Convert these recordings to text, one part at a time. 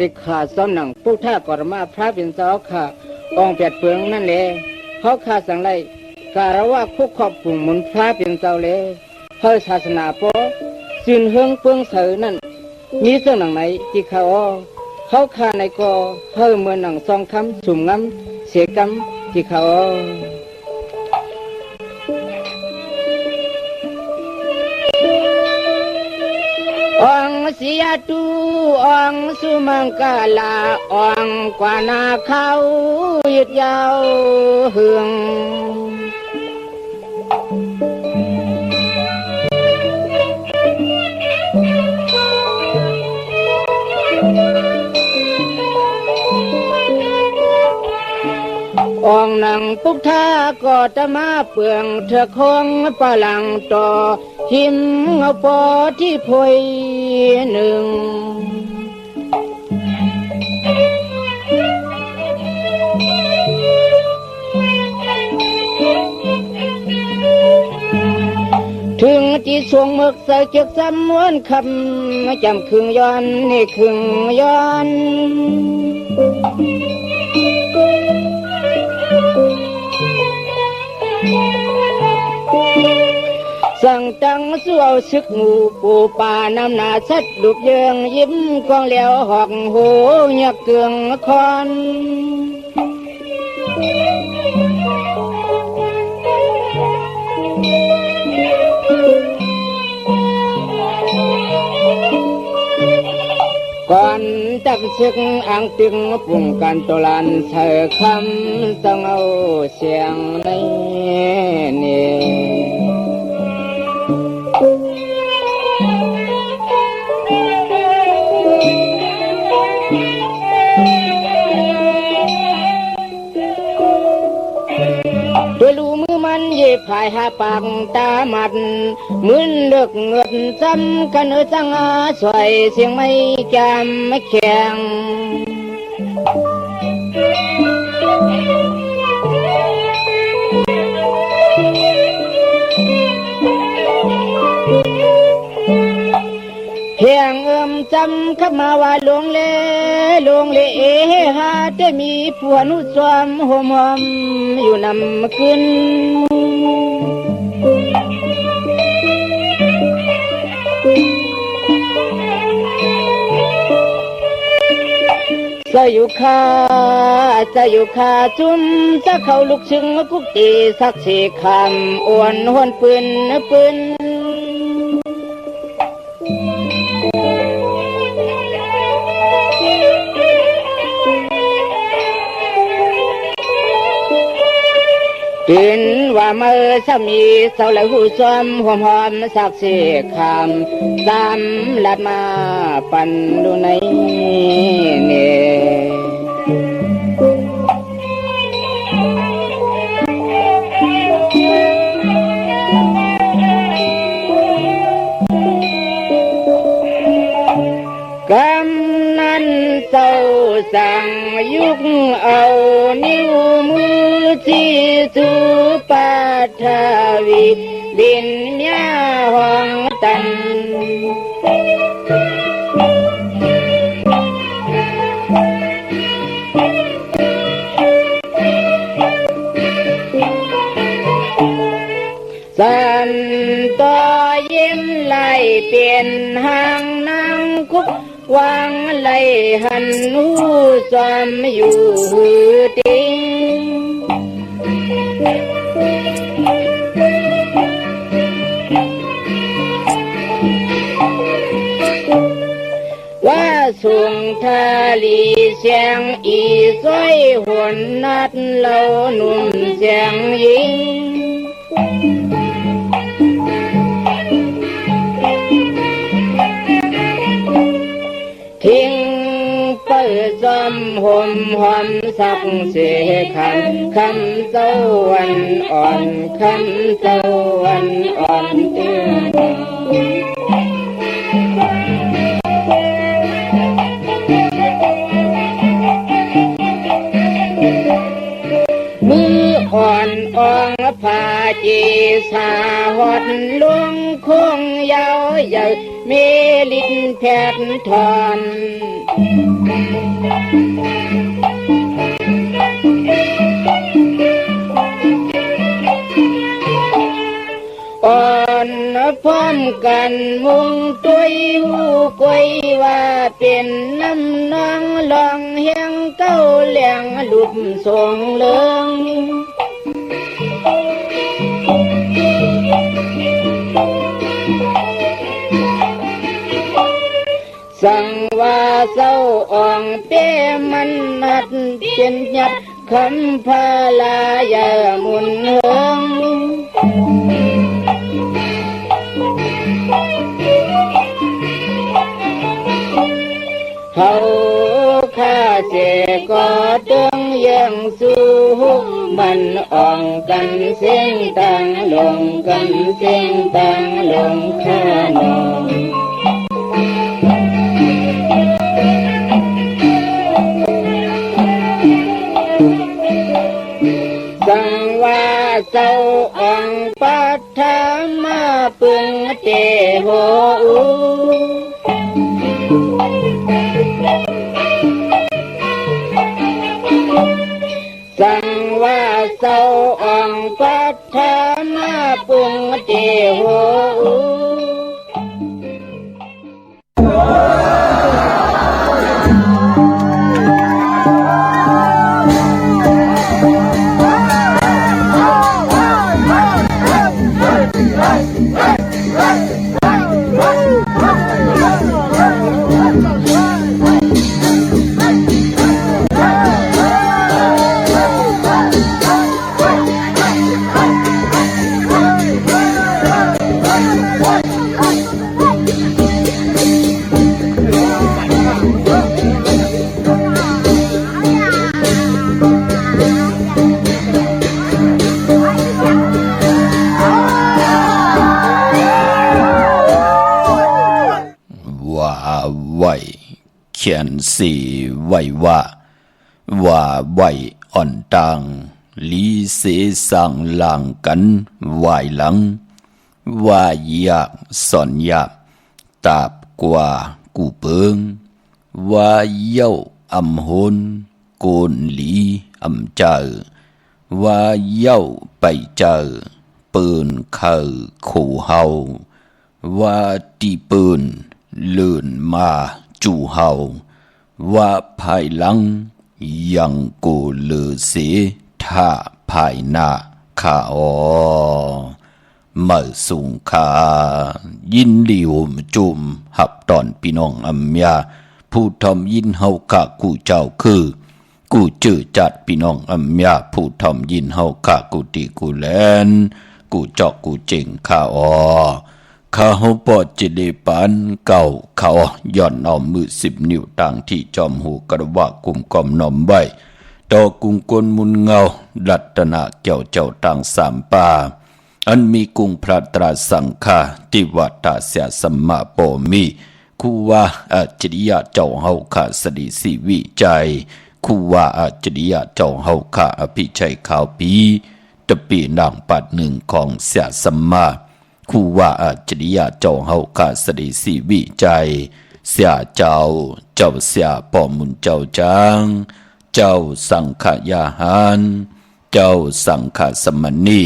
ได้ขาดซ้อมหนังผู้ท่ากรมาพระเป็นเจ้าค่ะองเปียดเปลืองนั่นเลยเขาขาดสังไรการว่าผู้ขอบคุมมุนพระเป็นเจ้าเลยเฮาศาสนาโปสินเฮืองเปลืองเสือนั่นมีเรื่องหนังไหนที่เขาขาในกอเฮาเมื่อหนังซองคำสุ่มง้ำเสียกำที่เขาองเสียตูองสุมังกาลาองกว่านาเขาหยุดยาวเฮืององนังปุกท่าก็จะมาเปลืองเธอคงปะลังต่อหิมเอาปอที่พวยหนึ่งถึงที่ทรงมึกใส่เก็บซ้ำม้วนคำจำครึ่งย้อนนี่ครึ่งย้อนสั่งตังสู้เอาศึกงูปูป่านำหน้าชัดลูกเยืองยิ้มกองเหลียวหอกหูยักเกืองคอนก่อนจับศึกอ่างตึงปุ่งกันตลันเธอคำต้องเอาเสียงในนี่ด้วยลูมือมันเย็บผายหาปากตาหมัดมืนเลือกเงินซ้ำกันจังอาสวยเสียงไม่แกมไม่แข็งเพียงจำขับมาว่าลงเล่หาได้มีผัวนุสวมหอมอยู่นำขึ้นจะอยู่ขาจุ่มจะเข้าลุกชึงกุกตีสักสี่คำอ้วนหวนปืน กินว่ามือสามีเสาเลยหูซ้อมหอมหอมสักเสียคำตามลัดมาปันดูในเนี่ยกำนันเศร้าสั่งยุกเอานิ้วมือที่สุปาทวีบินเมียห้องตันสันต่อยิ้มไหลเปลี่ยนหางนางคุกวางไหลหันหูสวมอยู่ติงว่าสุงทาลีเสียงอีสวยหวนนัดเล่าหนุ่มเสียงยิงทิ้งเปิดจอมห่มหอมสักเสียคำเจ้าวันอ่อนคำเจ้าวันอ่อนเตือนมืออ่อนอ่องผาจีสาหดลวงคงยาวใหญ่เมลินแผดทอนอ่อนพร้อมกันมุงตุยหูกวยว่าเป็นน้ำนองลองเฮียงเก้าเหลียงลุบทรงเลืองสั่งว่าเศร้าอ่องเป้มันนัดเป็นหยัดคำพาลายามุนเฮืองเฮาข้าเจก็ตึงยังสู้มันอ่องกันเสียงต่างลงกันเสียงต่างลงข้านองสังว่าเจ้าองปัทมาปึงเตโหสังว่าเจ้าองปัทมาปึงเตโหเขียนสีไว้ว่าไว้อ่อนตังลีเสสังหลังกันไหวหลังว่าอยากสอนยาบตาบกว่ากูเปิงว่าเย้าอำหนโกนหลีอำเจอว่าเย้าไปเจอปืนเข้าขู่เฮาว่าตีปืนเลื่อนมาจู่เฮาว่าภายหลังยังกูเลือเสียถ้าภายหน้าข้าเมื่อสูงขายินดีหุมจุมหับตอนพี่น้องอัมยาผู้ทำยินเฮากะกูเจ้าคือ กูจื้อจัดพี่น้องอำยาผู้ทอมยินเฮาข้ากูติกูแลนกูจอกกูเจ๋งข้าข้าเฮาปอดจิเลปันเก่าเขาย่อนเอามือ10 นิ้วต่างที่จอมหูกระว่ากุมกอมนอมไว้ต่อกุงกลมุนเงารัตนาเกี่ยวเจ้าต่าง3ป่าอันมีกุงพระตราสังฆาติวัตาเสียสัมมาโปมีคูว่าอาจริยะเจ้าเฮาข้าสดิสิวิจัยคูว่าอาจริยะเจ้าเฮาข้าอภิชัยขาวปีตะปีนางปัดหนึ่งของเสียสัมมาคูว่าอาจริยะเจ้าเฮาข้าสดิสิวิจัยเสียเจ้าเสียปอมุนเจ้าจางเจ้าสังขยาหารเจ้าสังขสมณี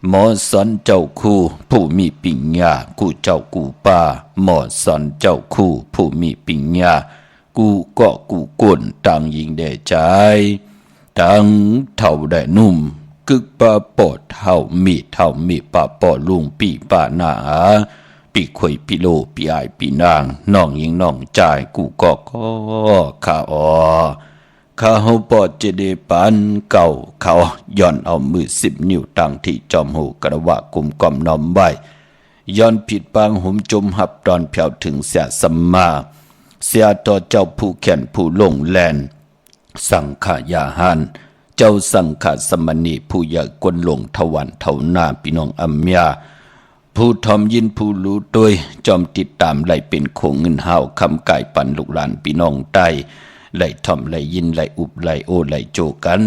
หมอสอนเจ้าคู่ผู้มีปิญญากูเจ้ากูป่าหมอสอนเจ้าคู่ผู้มีปิญญากูก็กูกุ่นต่างยิงได้ใจต่างเท่าได้นุ่มกึกปะปอดเท่ามีปะปอลุงปีป่าหนาปีควยปีโลปีอายปีนางน้องยิงน้องใจกูก็ข้าข้าเฮาปอดเจเดปันเก่าเขาย้อนเอามือ10 นิ้วตั้งที่จอมหูกระว่ากุมกอมน้อมไว้ย้อนผิดปางหุมจมหับตอนเพียวถึงเสียสัมมาเสียต่อเจ้าผู้แขนผู้ลงแลนสังขายาหันเจ้าสังขสมณีผู้ใหญ่กวนลงทวันเท่าหน้าพี่น้องอัมยาผู้ทอมยินผู้รู้ด้วยจอมติดตามไหลเป็นโคงเงินห้าวคำไก่ปันลูกหลานพี่น้องใต้ไหลทอมไหลยินไหลอุบไหลโอไหลโจกัน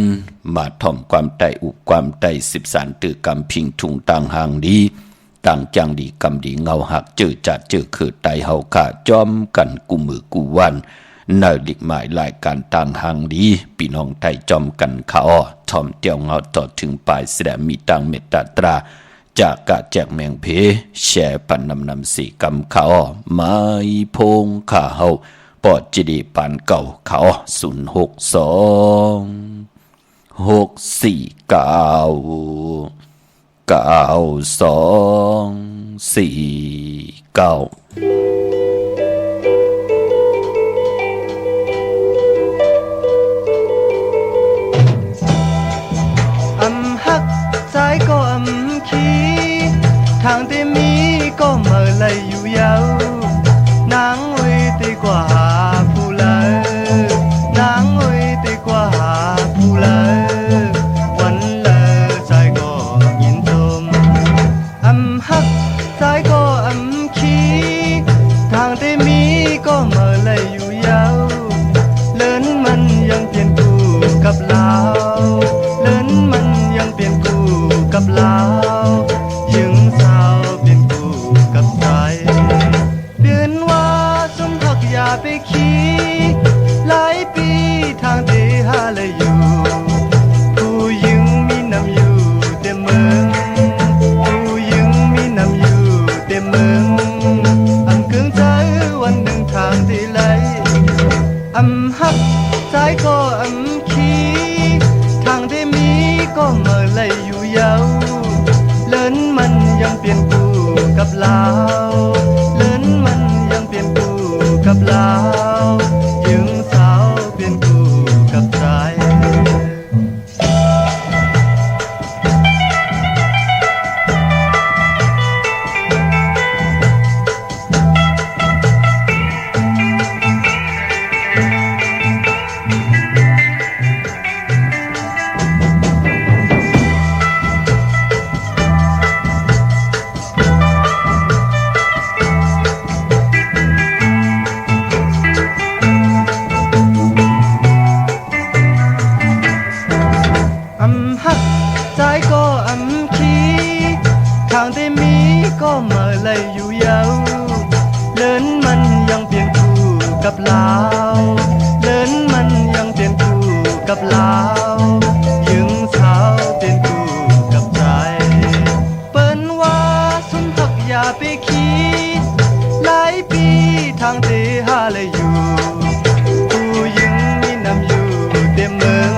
มาทอมความใต้อุบความใต้13ตือกำพิงทุงต่างห่างดีต่างจังดีกำดีเงาหักเจอจัดเจอคือไตเฮาขาจอมกันกูมือกูวันนาลิกหมายรายการต่างห่างดีพี่น้องไทยจอมกันขาทอมเตียวเงาต่อถึงปลายแสดงมีตังเมตตาตราจากกะแจกแมงเพแช่ปันนำสีกำขาไม้พงขาเฮาปอดจิดีปานเก่าเขาฮักซ้ายก็ขี้ทางที่มีก็เมื่อไรอยู่ยาวนางไว้ตีกว่าผู้เลยนางไว้ตีกว่าผู้เลยวันเลยใจก็ยินชมฮักซ้ายก็ขี้ทางที่มีก็เมื่อไรอยู่ยาวเลินมันยังเปลี่ยนกูกับลาวเลินมันยังเปลี่ยนกูกับลาวยิงสาวเปลี่ยนกูกับใจเดือนว่าสมหักอย่าไปขี้หลายปีทางที่หาเลยอยู่ผู้ยิงมีน้ำอยู่เต็มเมืองผู้ยิงมีน้ำอยู่เต็มเมืองเกิงใจวันหนึ่งทางที่ไหลฮักซ้ายก็ขี้ทางที่มีก็เมื่อไรอยู่ยาวเลินมันยังเปลี่ยนกูกับลาวเลินมันยังเปลี่ยนกูกับลาวยิงสาวเปลี่ยนกูกับใจฮักซ้ายก็ขี้ทางที่มีก็เมื่อไรอยู่ยาวเลินมันยังเปลี่ยนกูกับลาวเลินมันยังเปลี่ยนกูกับลาวยิงสาวเปลี่ยนกูกับใจเปิ้นว่าสมหักอย่าไปขี้หลายปีทางที่หาเลยอยู่ผู้ยิงมีน้ำอยู่เต็มเมือง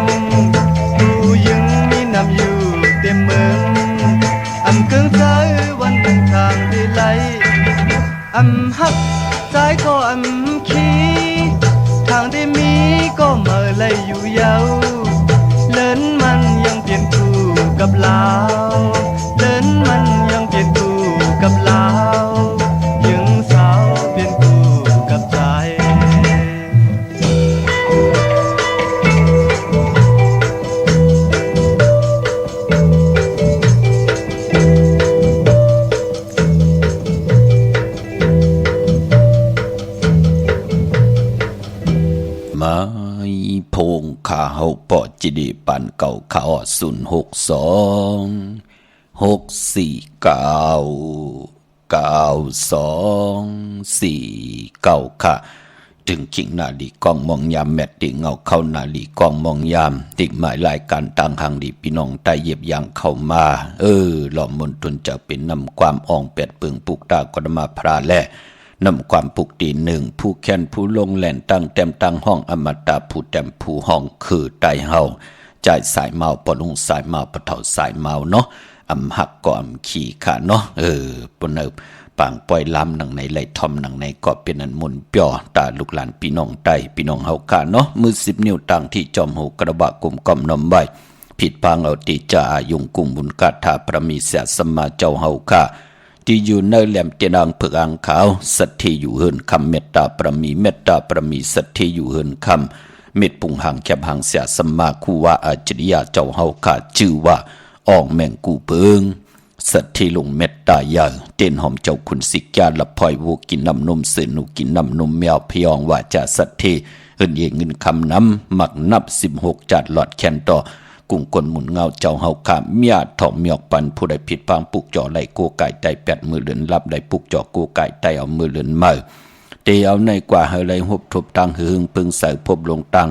นำอยู่เต็มเมืองเกิงใจวันหนึ่งทางที่ไหลฮักซ้ายก็ขี้ทางที่มีก็เมื่อไรอยู่ยาว กับลาวเดินมันยังเปลี่ยนกูกับลาวยังสาวเปลี่ยนกูกับใจมาพงขาเฮาปอจิดีปันเก่าขา0626499249ค่ะถึงขิงนาลีกองมองยามแมดติเงาเข้านาลีกองมองยามติหมายรายการต่างหางดีพี่น้องใต้เย็บยางเข้ามาหล่อมนทุนจะเป็นนำความอ่องเป็ดเปึงปุกตากรมาพราแลนำความปุกตีหนึ่งผู้แค้นผู้ลงแหลนตั้งเต็มตั้งห้องอมตะผู้เต็มผู้ห้องคือไตเฮาจ่ายสายเมาปนุงสายเมาปะเถาสายเมาเนาะอำหักก็อำขี่ค่ะเนาะปนเนบปางปล่อยลำหนังในไหลทอมหนังในก็เป็นอันมุนเปียวตาลูกหลานพี่น้องไตพี่น้องเฮาค่ะเนาะมือ10 นิ้วต่างที่จอมหูกระบะกลุ่มกอมนมใบผิดพังเอาติจาอายุงกุมบุญกาถาประมีเสียสมมาเจ้าเฮาค่ะที่อยู่ในแหลมเจนางเผือกอ่างขาวสัตที่อยู่เฮินคำเมตตาประมีสัตที่อยู่เฮินคำเม็ดปุงหางแคบหางเสียสมมาคูว่าอาจริยาเจ้าเฮาค่ะชื่อว่าอ่องแมงกูเปิงสัตที่ลงเม็ดตายาเต้นหอมเจ้าคุณสิกาละพลอยวูกินน้ำนมเสือหนูกินน้ำนมแมวพยองว่าจะสัตที่เฮินเยเงินคำน้ำหมักนับ16จัดหลอดแคนต่อกุ้งกลหมุนเงาเจ้าเฮาขาเมียถอมเมียกปันผู้ใดผิดพังปุกจ่อไหลโกไก่ไต8 มือเลือนรับได้ปุกจ่อโกไก่ไตเอามือเลือนเมื่อเตเอาในกว่าเฮไหลหบทบตังหึงปึงใส่พบลงตัง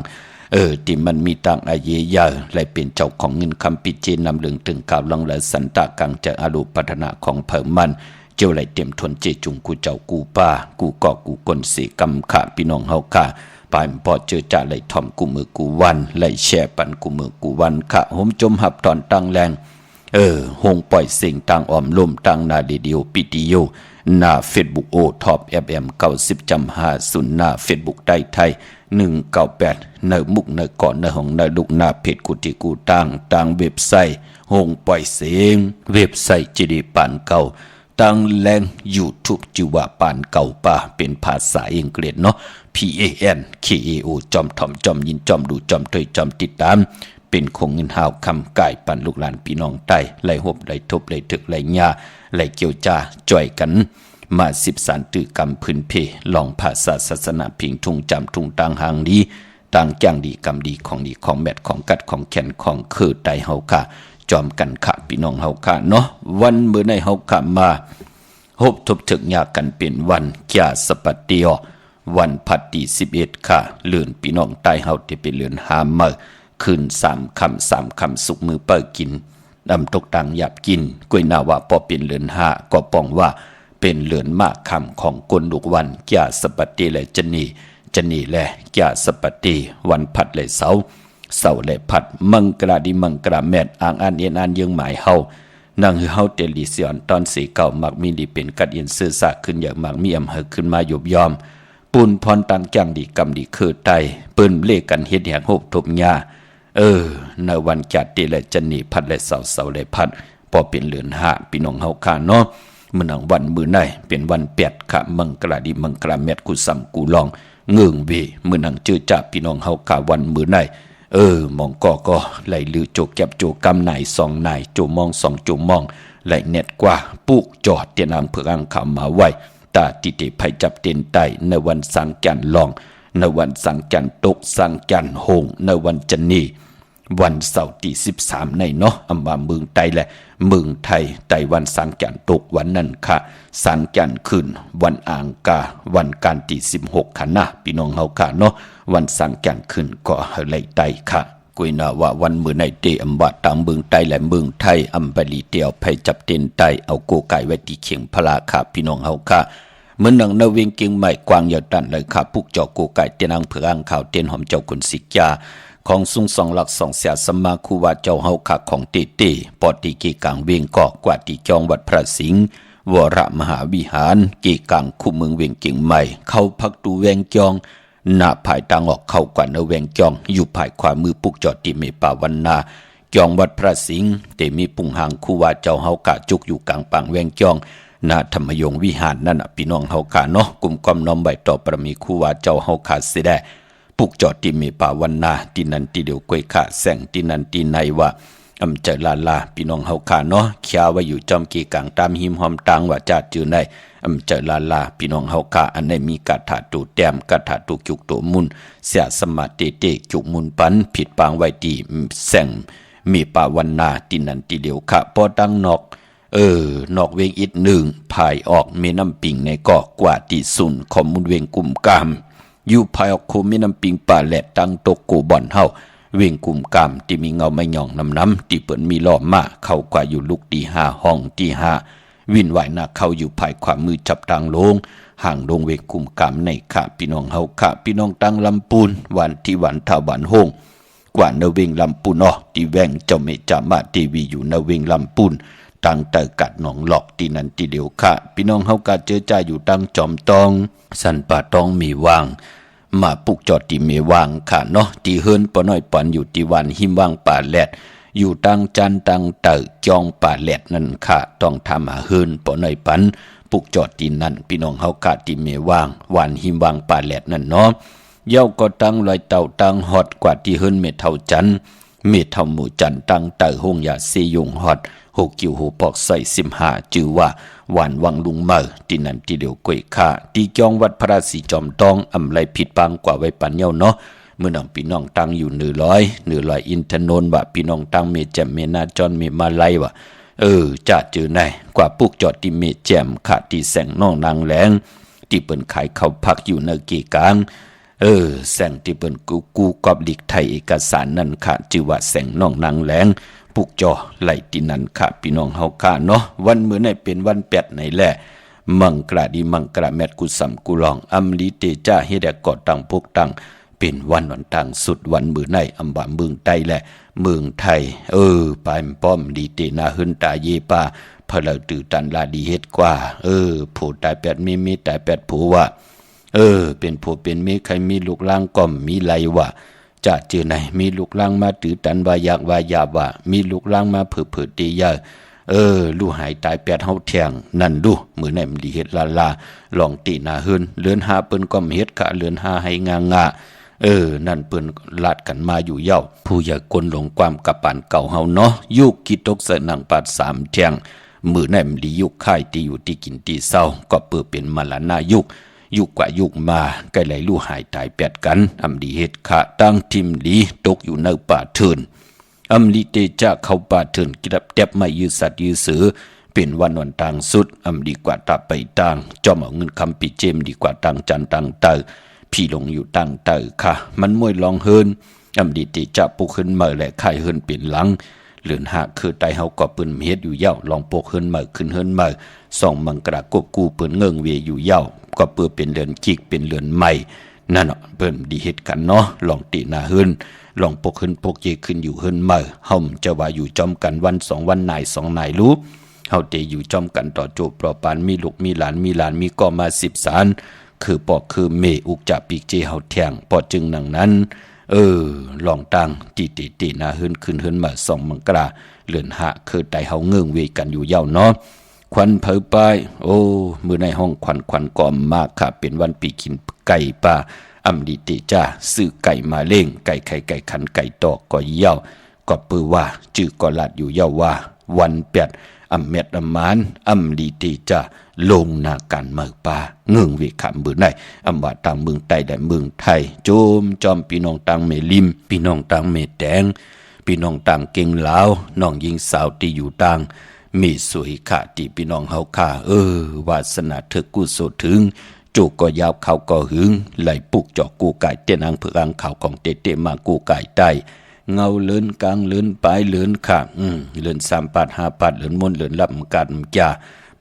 ที่มันมีตังอาเยยาไหลเป็นเจ้าของเงินคำปิเจนำเลืองถึงข่าวลังและสันตะกังจะอารุพัฒนาของเพิ่มมันเจ้าไหลเต็มทนเจจุงกูเจ้ากูป้ากูก่อกูกลสีกำขาพี่น้องเฮาขาปายพอเจอจ่าไหลทอมกูมือกูวันไหลแช่ปันกูมือกูวันขะหมจมหับตอนตังแรงหงปล่อยเสียงตังอ่อมลมตังนาดีเดียวปิติโยหน้าเฟซบุ๊กโอท็อปFM 90.50หน้าเฟซบุ๊กไทย198เนมุกเนก่อนเนของเนลุกหน้าเพจกุติกูตังเว็บไซต์หงปล่อยเสียงเว็บไซต์จิดีปานเก่าตังแรงYouTube จิว่าปานเก่าป่าเป็นภาษาอังกฤษเนาะ PANKAO จอมถ่อมจอมยินจอมดูจอมถอยจอมติดตามเป็นคงเงินหาวคำกายปันลูกหลานพี่น้องใต้ไหลหบไหลทบไหลถึกไหลญาไหลเกี่ยวจ้าจ่อยกันมา13ตือกรรมพื้นเพลองภาษาศาสนาพิงทุ่งจำทุ่งต่างหางดีต่างจ้างดีกรรมดีของแมดของกัดของแขนของคือไตเฮาค่ะจอมกันค่ะพี่น้องเฮาค่ะเนาะวันมื้อในเฮาค่ะมาหบทบถึกยากันเป็นวันแก่สปัตติยวันพัดที่11ค่ะเลื่อนพี่น้องใต้เฮาที่เป็นเลื่อนหามื้อคืน3 คำสุกมือเปิดกินดำตกต่างหยับกินกวยนาว่าพอเป็นเลื่อน5ก็ป้องว่าเป็นเลื่อนมากคำของกลลูกวันแก่สปัตติและจะนีแลแก่สปัตติวันพัดและเสาและพัดมังกราดิมังกราแมดอ่างอันเอียนอันยังหมายเฮานั่งเฮาเตลิเซียนตอนสีเก่ามักมีดีเป็นกัดเอียนซื่อสะขึ้นอย่างมักมีอำเภอขึ้นมาหยบยอมปูนพรตันจังดีกำดีคือไตเปิ้นเลกันเฮ็ดแหงหบทบญาในวันจัดติและจะนีพัดและเสาและพัดพอเป็นเลือน5พี่น้องเฮาค่ะเนาะมื้อนังวันมื้อในเป็นวัน8ค่ะมังกราดิมังกราแมดกุสัมกูลองเงืองเวมื้อนังเจอจ่าพี่น้องเฮาค่ะวันมื้อในมองก็ไหลลือโจแก็บโจกำไหน2นายโจมอง2โจมองไหลเน็ตกว่าปุกจอดเตียนางเผือกอ่างขาวมาไว้ตาติเตไผจับเต็นไตในวันสังจันลองในวันสังจันตกสังจันโหงในวันจันนีวันเสาร์ที่13ในเนาะอำมาเมืองไทยและเมืองไทยไต้วันสังจันตกวันนั้นค่ะสังจันขึ้นวันอ่างกาวันการที่16ค่ะนะพี่น้องเฮาค่ะเนาะวันสังจันขึ้นก็ไหลไตค่ะกุยนาว่าวันมื้อในเตอำบะตามเมืองไทยและเมืองไทยอำบลีเตียวไผจับเต็นไตเอาโกไก่ไว้ที่เขียงพลาค่ะพี่น้องเฮาค่ะเมื่อนังนเวงเกียงใหม่กวางยาวตันเลยค่ะปุกเจ้าโกไก่เตียนางเผือกอ่างขาวเตียนหอมเจ้าคุณสิกาของสุง2 หลัก 2เสียสมาคูว่าเจ้าเฮาคักของเตปอติกีกังเวียงกอกว่าติจองวัดพระสิงห์วรมหาวิหารกีกังคุเมืองเวียงเกียงใหม่เข้าพักตูแวงจองหน้าภายตางออกเข้ากว่าเนเวงจองอยู่ภายขวามือปุกจอดติเมปาวันนา จองวัดพระสิงห์เตมีปุงหางคูว่าเจ้าเฮากะจุกอยู่กลางปางแวงจองณธรรมยงวิหารนั่นพี่น้องเฮากะเนาะกลุ่มความน้อมใบต่อประมีคูว่าเจ้าเฮาคาสิได้ปุกจอดที่มีป่าวันนาที่นันที่เดียวกวยขะแสงที่นันที่ในว่าเจลาลาพี่น้องเฮาคาเนาะเขียว่าอยู่จอมกีกลางตามหิมหอมตางว่าจาดจือในเจลาลาพี่น้องเฮาคาอันในมีกาถาตูแต้มกาถาตูจุกตัวมุนเสียสมาเตเตจุกมุนปันผิดปางไว้ที่แสงมีป่าวันนาที่นันที่เดียวค่ะพอดังนอกนอกเวงอีกหนึ่งภายออกเมน้ำปิงในเกาะกว่าที่สุนของมุนเวงกุมกามอยู่ภายออกโคเมน้ำปิงป่าแหลดตั้งตกกูบ่อนเฮาเวงกุมกามที่มีเงาไม่หย่องน้ำที่เปิ่นมีล้อมมาเข้ากว่าอยู่ลูกที่ห้าห้องที่ห้าวินไหวหน้าเข้าอยู่ภายขวามือจับทางลงห่างลงเวงกุมกามในค่ะพี่น้องเฮาค่ะพี่น้องตั้งลำปูนวันที่วันท่าวันโฮงกว่าเนเวงลำปูนที่แวงเจ้าเมจามาทีวีอยู่เนเวงลำปูนตั้งแต่กัดหนองหลอกที่นั่นที่เดียวค่ะพี่น้องเฮากะเจอจ่าอยู่ตั้งจอมตองสันป่าตองมีวางมาปุกจอดที่เมวางค่ะเนาะที่เฮิรนปอน้อยปอนอยู่ที่วันหิมวางป่าแหลดอยู่ตั้งจันตั้งเตอจองป่าแหลดนั่นค่ะต้องทำหาเฮิรนปอน้อยปันปุกจอดที่นั่นพี่น้องเฮากะที่เมวางวันหิมวางป่าแหลดนั่นเนาะเย้าก็ตั้งลอยเต่าตั้งฮอดกว่าที่เฮิรนเมเท่าจันเมเท่าหมู่จันตั้งเตอหงยาเซยงฮอดหกกิ้วหูปอกใส่15จือว่าหวานวังลุงเมอที่นั่นที่เดียวกวยค่าที่จองวัดพระศรีจอมทองไรผิดปางกว่าไว้ปันเย้าเนาะเมื่อน้องพี่น้องตั้งอยู่100อินทนนท์ว่าพี่น้องตั้งเมแจ่มเมนาจอนเมมาไลว่าจะเจอไหนกว่าปุกจอดที่เมแจ่มค่ะที่แสงน้องนางแหลงที่เปิ้นขายข้าวผักอยู่ในกีกลางแสงที่เปิ้นกูกอบลิกไทยเอกสารนั่นค่ะชื่อว่าแสงน้องนางแหลงปุกจอไหลที่นั่นค่ะพี่น้องเฮาค่ะเนาะวันมื้อไหนเป็นวันแปดไหนแหละมังกระดีมังกระแมดกุสัมกุลองลีเตจ้าเฮ็ดกอดตังพวกตังเป็นวันต่างสุดวันมื้อไหนบ่าเมืองใต้แหละเมืองไทยปายป้อมดีเตนาหึนตาเยปาพะเลตือตันลาดีเฮ็ดกว่าผู้ตายแปดมีตายแปดผู้ว่าเป็นผู้เป็นมีใครมีลูกล่างก็มีไหลว่าจะเจอไหนมีลูกล่างมาตือตันวายากวายาว่ามีลูกล่างมาเผือตียาลูกหายตายแปดเฮาแทงนั่นดูมือไหนมันดีเฮ็ดลาลองตีหน้าเฮือนเลือนหาเปิ้นก็เฮ็ดกะเลือนหาให้งางานั่นเปิ้นลาดกันมาอยู่เย้าผู้อย่ากลหลงความกับปานเก่าเฮาเนาะยุคกิตกเสนังปาด3แทงมือไหนมันดียุคค่ายที่อยู่ที่กินที่เศร้าก็เปิดเป็นมรณะยุคกว่ายุคมาใกล้ไหลลู่หายตายแปดกันดีเฮ็ดขาตั้งทิมลีตกอยู่ในป่าเถินลีเตจะเข้าป่าเถินกิรับแทบไม่ยืดสัตว์ยืดเสือเป็นวันต่างสุดดีกว่าตาไปต่างจอมเอาเงินคำปีเจมดีกว่าต่างจันต่างเตอพี่ลงอยู่ต่างเตอค่ะมันมวยลองเฮินดีเตจะปุกขึ้นมาและไข่เฮินเป็นหลังเหลือนหาคือไตเฮาก็ปืนเฮ็ดอยู่เย้าลองปกเฮินมาขึ้นเฮินมาส่องมังกระกบกูปืนเงิงเวอยู่เย้าก็เปิดเป็นเรือนจิกเป็นเรือนใหม่นั่นเนาะเปิ้นดีเฮ็ดกันเนาะลองตีหน้าเฮินลองปกขึ้นปกเยขึ้นอยู่เฮินมาเฮาจะว่าอยู่จอมกันวัน2วันนาย2นายรู้เฮาเตอยู่จอมกันต่อโจปรอปานมีลูกมีหลานมีก็มา10สารคือปอกคือเมอุกจะปีกเจเฮาแทงปอจึงนังนั้นลองตั้งตีหน้าเฮินขึ้นเฮินมา2มังกราเลือนหะคือไตเฮาเงิงเวกันอยู่ยาวเนาะควันเผยไปมือในห้องควันกอมมากค่ะเป็นวันปีกินไก่ป่าดีเตจ้าซื้อไก่มาเล่งไก่ไข่ไก่ขันไก่ตอกก็เย่าก็ปือว่าจื้อก็ลาดอยู่เย่าว่าวันแปดเม็ดมานดีเตจ้าลงนาการเมืองป่าเงื่งเวขำมือในว่าต่างเมืองใต้และเมืองไทยโจมจอมพี่น้องต่างเมลิมพี่น้องต่างเมแดงพี่น้องต่างเก่งลาวน้องยิงสาวที่อยู่ต่างมีสวยค่ะที่พี่น้องเฮาค่ะวาสนาเถกูโสถึงจูก็ยาวเขาก็หึงไหลปุกจอกกูไก่เต้นอังเพื่ออังข่าวของเตมากูไก่ใต้เงาเลื่อนกลางเลื่อนปลายเลื่อนค่ะเลื่อน3 ปัด5 ปัดเลื่อนมนเลื่อนรับกันจ่า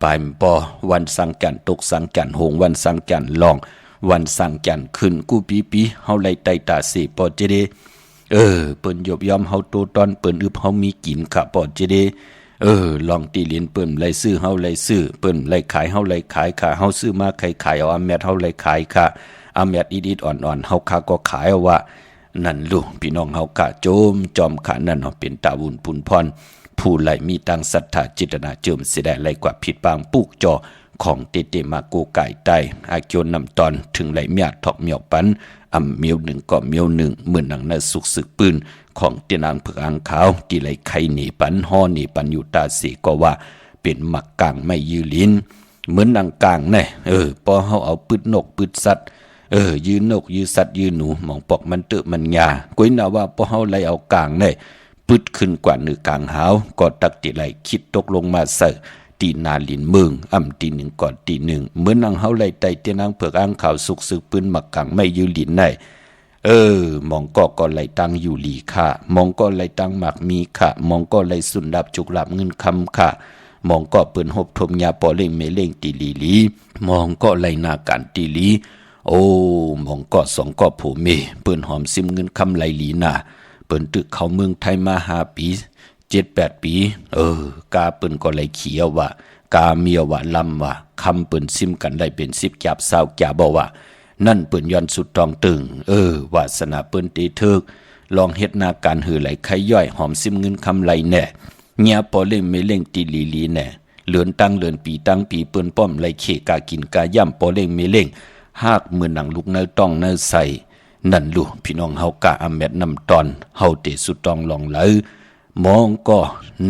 ปลายปอวันสังกันตกสังกันหงวันสังกันลองวันสังกันขึ้นกูปีเฮาไหลไตตาสีปอเจเดเปิ้นยบยอมเฮาโตตอนเปิ้นอึบเฮามีกินค่ะปอเจเดลองตีเลียนเปิ้นไล่ซื้อเฮาไล่ซื้อเปิ้นไล่ขายเฮาไล่ขายค่ะเฮาซื้อมาขายเอาแมทเฮาไล่ขายค่ะแมทอีดๆอ่อนๆเฮาค่าก็ขายเอาว่า นั่นลูกพี่น้องเฮากะโจมจอมขานั่นเฮาเป็นตาวุนพุนพรผู้ไหลมีตังศรัทธาจิตนาเจิมสิได้ไหลกว่าผิดปางปุกจอของเตเตมาโกไก่ไตอาโจนนำตอนถึงไหลเมียดถอกเมียวปันเมียวหนึ่งก็เมียวหนึ่งเหมือนหนังน่ะสุกสึกปืนของเตียนางเผือกอังขาวที่ไหลไข่หนีปันห่อหนีปันอยู่ตาสีก็ว่าเป็นหมักกลางไม่ยืลิ้นเหมือนนางกลางแน่พอเฮาเอาปืดนกปืดสัตว์ยืนนกยืนสัตว์ยืนหนูมองปอกมันเตอะมันยาก้อยน่าว่าพอเฮาไหลเอากลางแน่ปึดขึ้นกว่าเนื้อกลางหาวก็ตักติไหลคิดตกลงมาใส่ตีนาลินเมืองตีหนึ่งก่อนตีหนึ่งเหมือนนางเฮาไหลไตเตียนางเผือกอ่างขาวสุกสึกปืนหมักกลางไม่ยืนลินได้มองก็ไหลตังอยู่หลีค่ะมองก็ไหลตังหมักมีค่ะมองก็ไหลสุนดับจุกหลับเงินคำค่ะมองก็เปิ้นหบทมยาปอเล่งเมเล่งตีลีลีมองก็ไหลนาการตีลีโอ้มองก็สองก็ผู้เมเปิ้นหอมซิมเงินคำไหลลีนาเปิ้นตึกเข้าเมืองไทยมา5 ปี 7-8 ปีกาเปิ้นก็ไหลเขียวว่ากาเมียว่าลำว่าคำเปิ้นซิมกันได้เป็น10จับ20จับบ่ว่านั่นเปิ้นย้อนสุดตองตึงวาสนาเปิ้นตีเถิกลองเฮ็ดนาการหือไหลไข่ย่อยหอมซิมเงินคำไหลแน่เงียปอเล่งเมเล่งตีลีลีแน่เลือนตั้งเลือนปีตั้งปีเปิ้นป้อมไหลเขกากินกาย่ำปอเล่งเมเล่งหากมือหนังลูกเนยต้องเนยใส่นั่นลูกพี่น้องเฮากะอำแมดนำตอนเฮาเตสุดตองลองไหลมองก็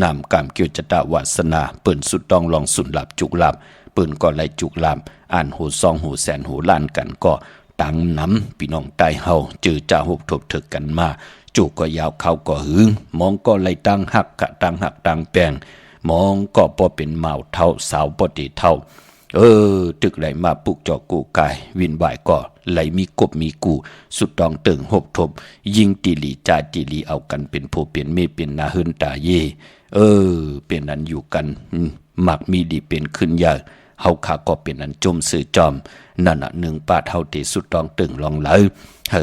นำกามเกี่ยวจตาวาสนาเปิ้นสุดตองลองสุนหลับจุกหลับเปิ้นก็ไหลจุกหลับอ่านหูซองหูแสนหูล้านกันก็ตังน้ำพี่น้องใต้เฮาเจอจ่าหกทบถึกกันมาจุกก็ยาวเข้าก็หึงมองก็ไหลตั้งหักกะตั้งหักตั้งแปงมองก็พอเป็นเมาเท่าสาวปติเท่าตึกไหลมาปุกจอกูกายวินไหวก็ไหลมีกบมีกูสุดตองเติงหบทบยิงตีลีจ่าตีลีเอากันเป็นโพเป็นเมเป็นนาเฮินตาเยเป็นนั้นอยู่กันมักมีดีเป็นขึ้นยากเฮาขาก็เป็นอันจมสื่อจอมนั่นหนึ่งปาดเฮาเตสุดตองตึงลองไหล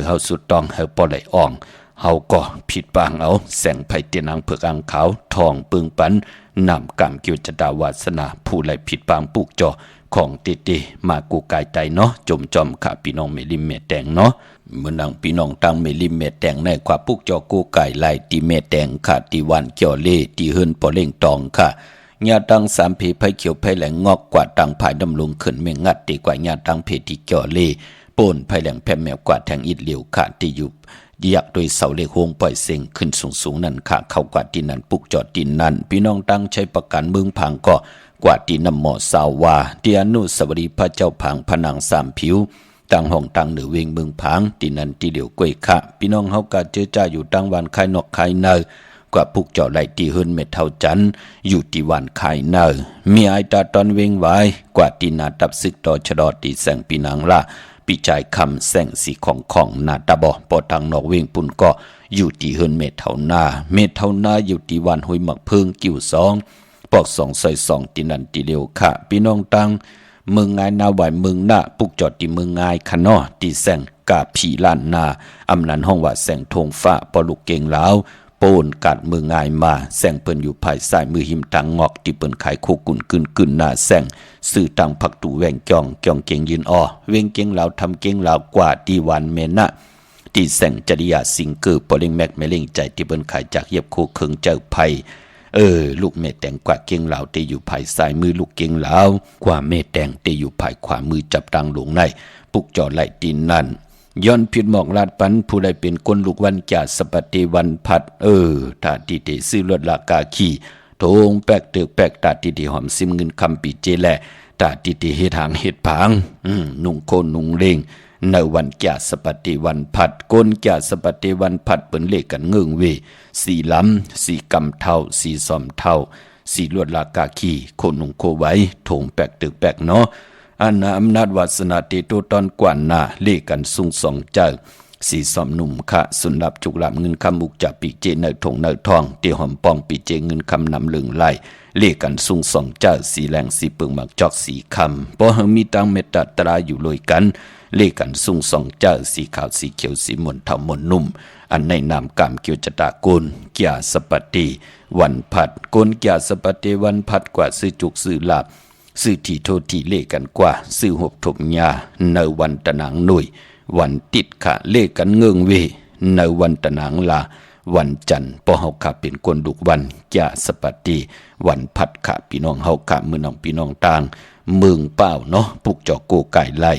เฮาสุดตองเฮาปอไหลอ่องเฮาก็ผิดปางเอาแสงไผเตียนางเผือกอังขาวทองปึงปันนำกามเกี่ยวจตาวาสนาผู้ไหลผิดปางปุกจอของเตมากูกายใจเนาะจมจอมค่ะพี่น้องเมลิมเมแตงเนาะเมื่อนังพี่น้องตั้งเมลิมเมแตงในความปุกจอกูกายไล่ตีเมแตงค่ะตีวันเกี่ยวเล่ตีเฮิรนปอเล่งตองค่ะญาตังสามเพไผเขียวไผแหลงงอกกว่าตังภายดำลงขึ้นเมงัดตีกว่าญาตังเพที่เกี่ยวเล่ป่นไผแหลงแผ่แมวกว่าแทงอิดเหลียวค่ะที่อยู่อยากโดยเสาเล็กโฮงปล่อยเสียงขึ้นสูงนั่นค่ะเข้ากว่าที่นั่นปุกจอดที่นั่นพี่น้องตั้งใช้ประกันเมืองพังก็กว่าที่น้ำหมอสาววาที่อนุสาวรีย์พระเจ้าพังพนังสามผิวตั้งห้องตั้งเหนือเวงเมืองพังที่นั่นที่เหลียวกล้วยค่ะพี่น้องเฮากะเจอจ้าอยู่ตั้งวันคายนอกคายเนอกว่าปุกจอดไหลที่เฮิรนเม็ดเท่าจันอยู่ที่วันคายเนอมีไอตาตอนเวงไว้กว่าที่นาตับซึกต่อชะดอตีแสงปีนางละปีใจคำแสงสีของนาตาบอปอทางนอกเวงปุ่นก็อยู่ที่เฮิรนเม็ดเท่านาอยู่ที่วันห้วยหมักเพิงกิ่วสองปอก2 ซอย 2ที่นั่นที่เร็วค่ะพี่น้องตังเมืองงายนาไหวเมืองหน้าปุกจอดที่เมืองงายคะนอที่แสงกาผีล้านนาอำนันห้องว่าแสงทงฟ้าปอลูกเก่งลาวโปนกัดเมืองงายมาแสงเปิ้นอยู่ภายซ้ายมือหิมตังงอกที่เปิ้นขายโคกุนกึนหน้าแสงสื่อตังผักตูแหวงจ่องเก่งยืนอ้อเวงเก่งลาวทำเก่งลาวกว่าที่วันเมนะที่แสงจริยาสิงเกอร์ปอเล่งแม็กแมเล่งใจที่เปิ้นขายจากเย็บโคเคิงเจ้าไผลูกเมแตงกว่าเก่งเหลาเตอยู่ภายซ้ายมือลูกเก่งเหลากว่าเมแตงเตอยู่ภายขวามือจับตังหลงในปุกจอไหลตีนนั่นย้อนผิดหมอกลาดปันผู้ใดเป็นคนลูกวันจ่าสปฏิวันพัดถ้าที่เตซื้อรถลากาขี่โถงแปกเตือกแปกตาที่หอมซิมเงินคำปีเจแลตาที่เฮ็ดหางเฮ็ดผางนุ่งโคนนุ่งเลงในวันแก่สปฏิวันผัดก้นแก่สปฏิวันผัดเปิ้นเลขกันเงืองเวสีล้ำสีกำเท่าสีซอมเท่าสีลวดลากาขีโคนนุ่งโคไว้โถงแปกตึกแปกเนาะอันอำนาจวาสนาเตโตตอนกว่านาเลขกันสูงสองเจ้าสีซอมหนุ่มค่ะสุนลับจุกลำเงินคำมุกจับปีเจเนถงเนทองเตีหอมปองปีเจเงินคำนำลึงไล่เลขกันสูงสองเจ้าสีแรงสีเปิงหมักจอกสีคำพอมีตังเมตตราอยู่เลยกันเลขกันสูงสองเจ้าสีขาวสีเขียวสีมนเทามนนุ่มอันในนามกามเกียวจตาโกนเกียสปฏิวันพัดโกนเกียสปฏิวันพัดกว่าซื้อจุกซื้อลาบซื้อที่โทที่เลขกันกว่าซื้อหบถมยาในวันตะนางหน่วยวันติดขะเลขกันเงืองเว ในวันตะหนังลาวันจันทร์ปอเฮาค่ะเป็นคนดุกวันยะสปฏิวันพัดค่ะพี่น้องเฮาค่ะมื้อน้องพี่น้องต่างเมืองเป้าเนาะปุกจอกโกไก่ไล่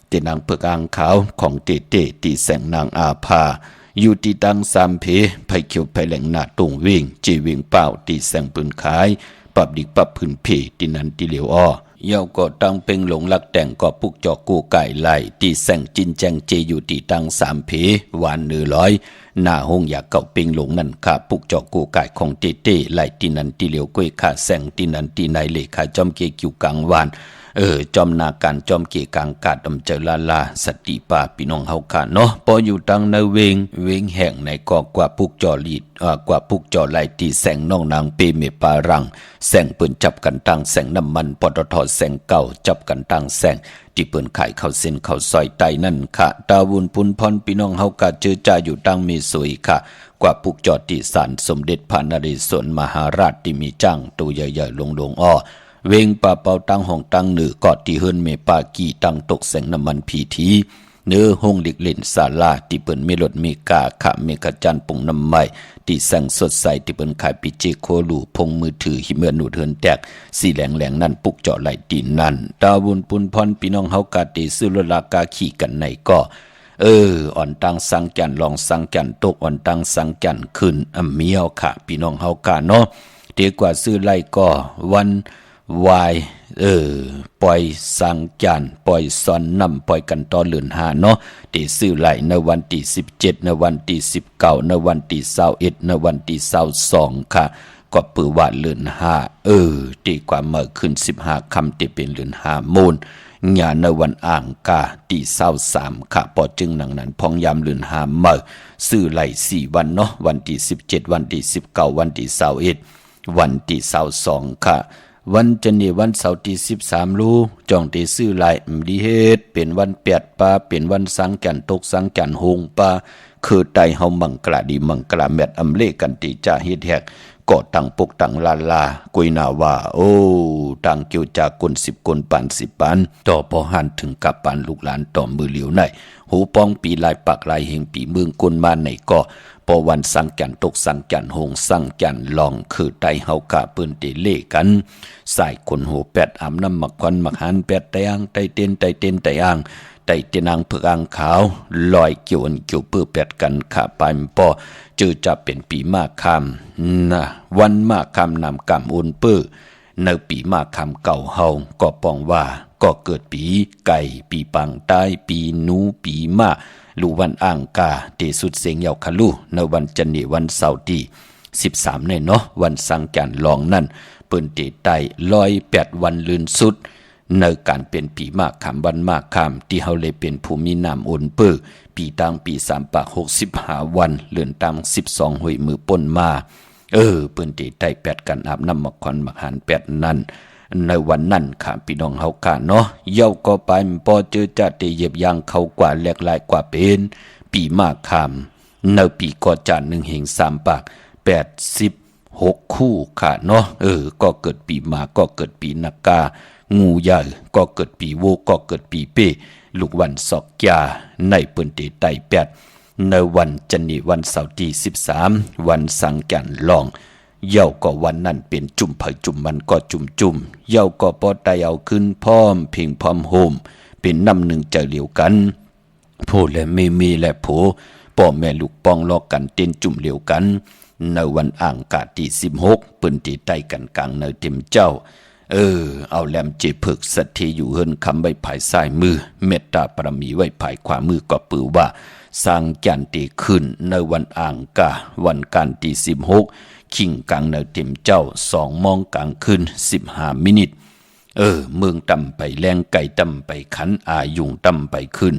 เตนางเพิกอ่างขาวของเตเตตีแสงนางอาภาอยู่ที่ตังสามเพไผเขียวไผแหลงหน้าตรงเวงจีเวงเป้าตีแสงปืนขายปรับดิกปรับพื้นเพตีนันตีเหลียวอ้อเย้าก็ตั้งเป็งหลงลักแต่งก็ปุกจอกกูไก่ไล่ตีแสงจินแจงเจอยู่ที่ตังสามเพหวานเนื้อร้อยหน้าห้องอยากเก่าเป็งหลงนั่นค่ะปุกจอกกูไก่ของเตเต้ไล่ตีนันตีเหลียวก้วยขาแสงตีนันตีในเลขาจอมเกกิวกลางวานจอมนาการจอมเกกางกาดดำเจลาลาสติป่าพี่น้องเฮาค่ะเนาะพออยู่ตังในเวงแห่งในก็กว่าปุกจอลีดกว่าปุกจอไล่ตีแสงน้องนางเปเมปารังแสงปืนจับกันตั้งแสงน้ำมันปตทแสงเก่าจับกันตั้งแสงที่ปืนขายเข้าเส้นเข้าซอยไตนั่นค่ะตาวุนปุนพรพี่น้องเฮาค่ะเจอจ่าอยู่ตังมีสวยค่ะกว่าปุกจอติสารสมเด็จพระนเรศวรมหาราชที่มีจ้างตัวใหญ่ๆลงอ้อเวงป่าเป่าตั้งห้องตั้งหนือกอดที่เฮิรนเมปากีตั้งตกแสงน้ำมันพีทีเนื้อห้องเล็กเล่นศาลาที่เปิ้นเมลดเมกาขะเมกะจันปุ่งน้ำไม้ที่แสงสดใสที่เปิ้นขายปิเจโคลูพงมือถือหิเมื่อหนูเฮิรนแตกสีแหลงนั่นปุกเจาะไหลตีนนั่นตาบุญปุนพรพี่น้องเฮากาเตซื้อรถลากาขี่กันในก็อ่อนตังสังจันลองสังจันตกอ่อนตังสังจันขึ้นเมียวค่ะพี่น้องเฮากาเนาะเดีกว่าซื้อไล่ก็วันวายปล่อยสังจันปล่อยซอนนำปล่อยกันต่อเลือนหาเนาะที่ซื้อไหลในวันที่17ในวันที่19ในวันที่21ในวันที่22ค่ะก็ปือว่าเลือนหาตีกว่าเมื่อขึ้น15คำที่เป็นเลือนหามูลญาในวันอ่างกาที่23ค่ะพอจึงหนังนั้นพองยามเลือนหาเมื่อซื้อไหล4วันเนาะวันที่17วันที่19วันที่21วันที่22ค่ะวันจันทร์วันเสาร์ที่13รู้จองที่ซื้อหลายดีเฮ็ดเป็นวันเปียดปลาเป็นวันสังจันตกสังจันโฮงปลาคือไตเฮามังกลาดีมังกลาแมดอำเลกันติจ่าเฮ็ดแฮกก็ตั้งปกตั้งลากุยนาว่าตั้งเกี่ยวจากคน10คนปัน10ปันต่อพอหันถึงกับปันลูกหลานต่อมือเหลียวในหูปองปีลายปากลายเฮงปีเมืองคนมาในก็พอวันสังจันตกสังจันโฮงสังจันลองคือไตเฮากะปืนเตเล่กันสายคนโหแปดอาบน้ำมักควันมักหันแปดไตอ่างไตเต้นไตอ่างไตเตนางเผือกอ่างขาวลอยเกี่ยวเกี่ยวปื้อแปดกันขาปายปอเจอจะเป็นปีมากคำนะวันมากคำนำกำอุ่นปื้อในปีมากคำเก่าเฮาก็ปองว่าก็เกิดปีไก่ปีปังใต้ปีหนูปีมาลูวันอ่างกาเตสุดเสียงยาวคลูในวันจันทร์วันเสาร์ที่13เนี่ยเนาะวันสังจันลองนั่นเปิ้นเตไต108วันลืนสุดในการเป็นปีมากคำวันมากคำที่เฮาเลยเป็นภูมินามอุ่นเปื้อปีตังปี3ปาก65วันเลือนตัง12หวยมือป่นมาเปิ้นเตไต8กันอาบน้ำมักควันมักหัน8นั่นในวันนั้นค่ะพี่น้องเฮาค่ะเนาะเย้าก็ไปพอเจอจะเตเย็บยางเขากว่าแหลกลายกว่าเป็นปีมากคำในปีก่อจาน1เฮง3ปาก86คู่ค่ะเนาะก็เกิดปีมาก็เกิดปีนักกางูใหญ่ก็เกิดปีโวก็เกิดปีเป้ลูกวันศอกยาในเปิ้นเตไต8ในวันจันทร์วันเสาร์ที่13วันสังจันลองเย้าก็วันนั้นเป็นจุ่มไผจุ่มมันก็จุ่มเย้าก็ปอไตเอาขึ้นพร้อมเพ่งพร้อมโฮมเป็นน้ำหนึ่งใจเหลียวกันผู้และมีและผู้พ่อแม่ลูกปองลอกกันเต้นจุ่มเหลียวกันในวันอ่างกาที่16ปืนตีไตกันกลางในเต็มเจ้าเอาแหลมเจเพิกสัตย์อยู่เฮิรนคำไว้ภายซ้ายมือเมตตาปรมีไว้ภายขวามือก็ปือว่าสร้างจันตีขึ้นในวันอ่างกาวันการที่16ขิงกลางในเต็มเจ้า2 มองกลางคืน15 มินิทเมืองต่ำไปแรงไก่ต่ำไปขันอายุงต่ำไปขึ้น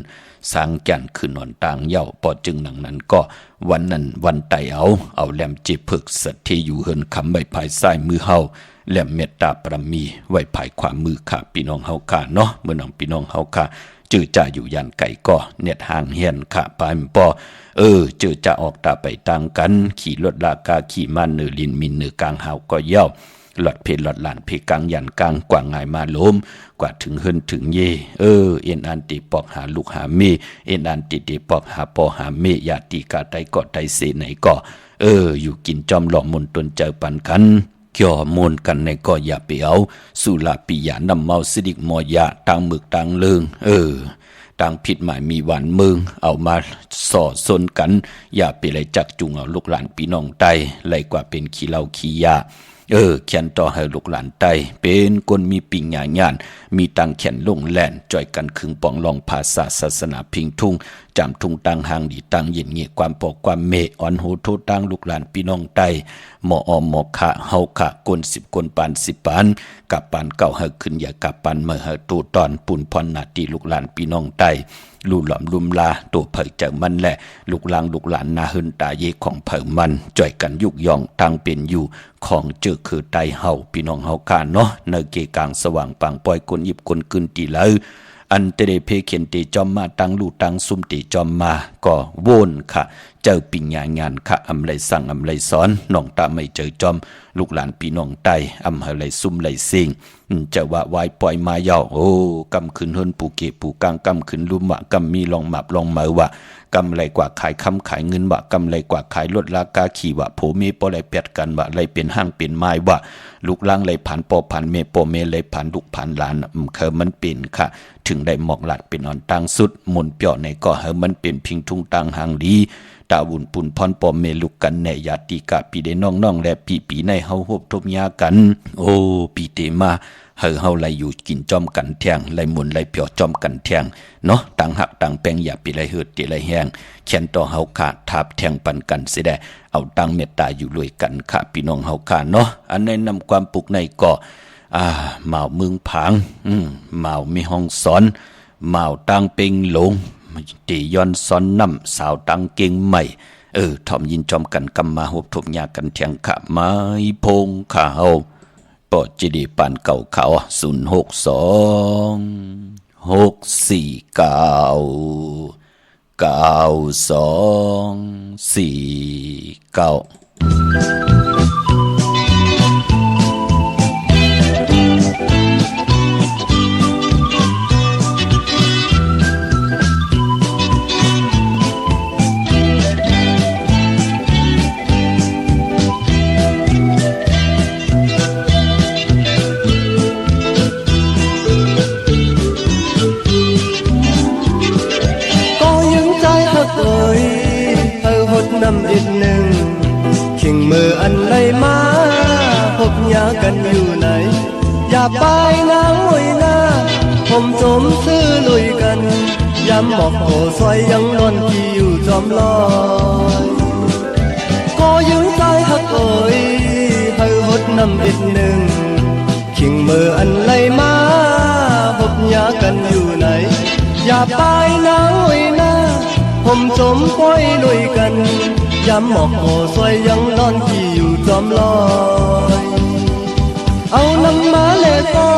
สร้างจันขึ้นนอนต่างเย่าพอจึงหนังนั้นก็วันนั้นวันไตเอาแหลมเจเพิกสัตย์อยู่เฮิรนคำไว้ภายซ้ายมือเฮาและเมตตาปรมีไว้ภายขวามือค่ะพี่น้องเฮาค่ะเนาะเมื่อน้องพี่น้องเฮาค่ะจื้อจ่าอยู่ยันไก่ก็เน็ตห่างเฮียนค่ะปายปอจื้อจ่าออกตาไปต่างกันขี่รถลากาขี่มันเนือลินมินเนือกลางเฮาก็เย้า หลอดเพลหลอดหลานเพกังยันกลางกว่าง่ายมาลมกว่าถึงเฮินถึงเยเอ็นอันติปอกหาลูกหาเมเอ็นอันติปอกหาปอหาเมยาติกาไตก็ไตเสไหนก็อยู่กินจอมหล่อมนตนเจอปันกันเกี่ยวมนกันในก็อย่าไปเอาสุลาปิยานำเมาสิดิกมอยาต่างหมึกต่างเลิงต่างผิดหมายมีหวานเมืองเอามาส่อซนกันอย่าไปเลยจักจุงเอาลูกหลานพี่น้องไตไล่กว่าเป็นขี้เหล้าขี้ยาเขียนต่อให้ลูกหลานไตเป็นคนมีปิงญาญานมีตังเขียนลงแล่นจ่อยกันคึงปองลองภาษาศาสนาพิงทุ่งจำทุ่งตังหางดีตังเย็นเงียความปอกความเมอ่อนโหโทตังลูกหลานพี่น้องไตหมออมหมอขะเฮาขะกน10กนปาน10ปานกับปานเก่าเฮาขึ้นอย่ากับปานเมื่อเฮาตูตอนปุ่นพรนาตีลูกหลานพี่น้องไตลู่หลอมลุมลาตัวเผยจากมันแหละลูกหลานนาหึนตาเยของเผยมันจ่อยกันยุกย่องทางเป็นอยู่ของเจอคือไตเฮาพี่น้องเฮาคาเนาะเนเกกลางสว่างปังปล่อยคนหยิบคนกึนตีเลยอันเตเดเพเขียนตีจอมมาตังลู่ตังซุ่มตีจอมมาก็โวนค่ะเจอปิญญางานค่ะอำไรสั่งอำไรสอนน้องตาไม่เจอจอมลูกหลานพี่น้องไตอำไรซุ่มไรซิงจะว่าวายปล่อยมายาวกำขึ้นเฮินปูเกปูกลางกำขึ้นลุ่มวะกำมีลองหมับลองเหมาวะกำไรกว่าขายคำขายเงินวะกำไรกว่าขายลดราคาขี่วะโผเมปอไรเปียดกันวะไรเป็นห้างเป็นไม้วะลูกล่างไรผ่านปอผ่านเมปอเมไรผ่านลูกผ่านหลานเคยมันเป็นค่ะถึงได้หมอกหลัดเป็นอ่อนตังสุดมนเปียวในก็เฮมันเป็นพิงทุ่งตังหางดีตาวุ่นปุ่นพรปอมเมลุกกันแน่ยาติกะปีเดน้องและปีในเฮาฮบทบยากันปีเตมาเฮาไลอยู่กินจอมกันแทงไลมุนไลเปียวจอมกันแทงเนาะต่างหักต่างแปงอย่าปีไลเฮือดตีไลแห้งเขียนต่อเฮาขาดทับแทงปันกันเสียได้เอาตังเมตตาอยู่รวยกันค่ะพี่น้องเฮาขาเนาะอันในนำความปลุกในก็หม่าวเมืองผางหม่าวมีห้องสอนหม่าวตังเป่งหลงตีย้อนซ้อนน้ำสาวตังเก่งใหม่ทอมยินจอมกันกำมาหบทบยากันเทียงขะไม้พงข่าวปอจีดีปานเก่าเขา06496499249นำอีกหนึ่งขิงมืออันไหลมาพบยากันอยู่ไหนอย่าไปน้ำหวยหน้าผมจมซื้อลุยกันย้ำบอกโอ้ซอยยังนอนที่อยู่จอมลอยก็ยังใจหักเอ่ยให้หดนำอีกหนึ่งขิงมืออันไหลมาพบยากันอยู่ไหนอย่าไปน้ำหวยหน้าผมจมปล่อยลุยกันย้ำหมอกโอ้สวยยังนอนที่อยู่จอมลอยเอาน้ำมาเลก้อ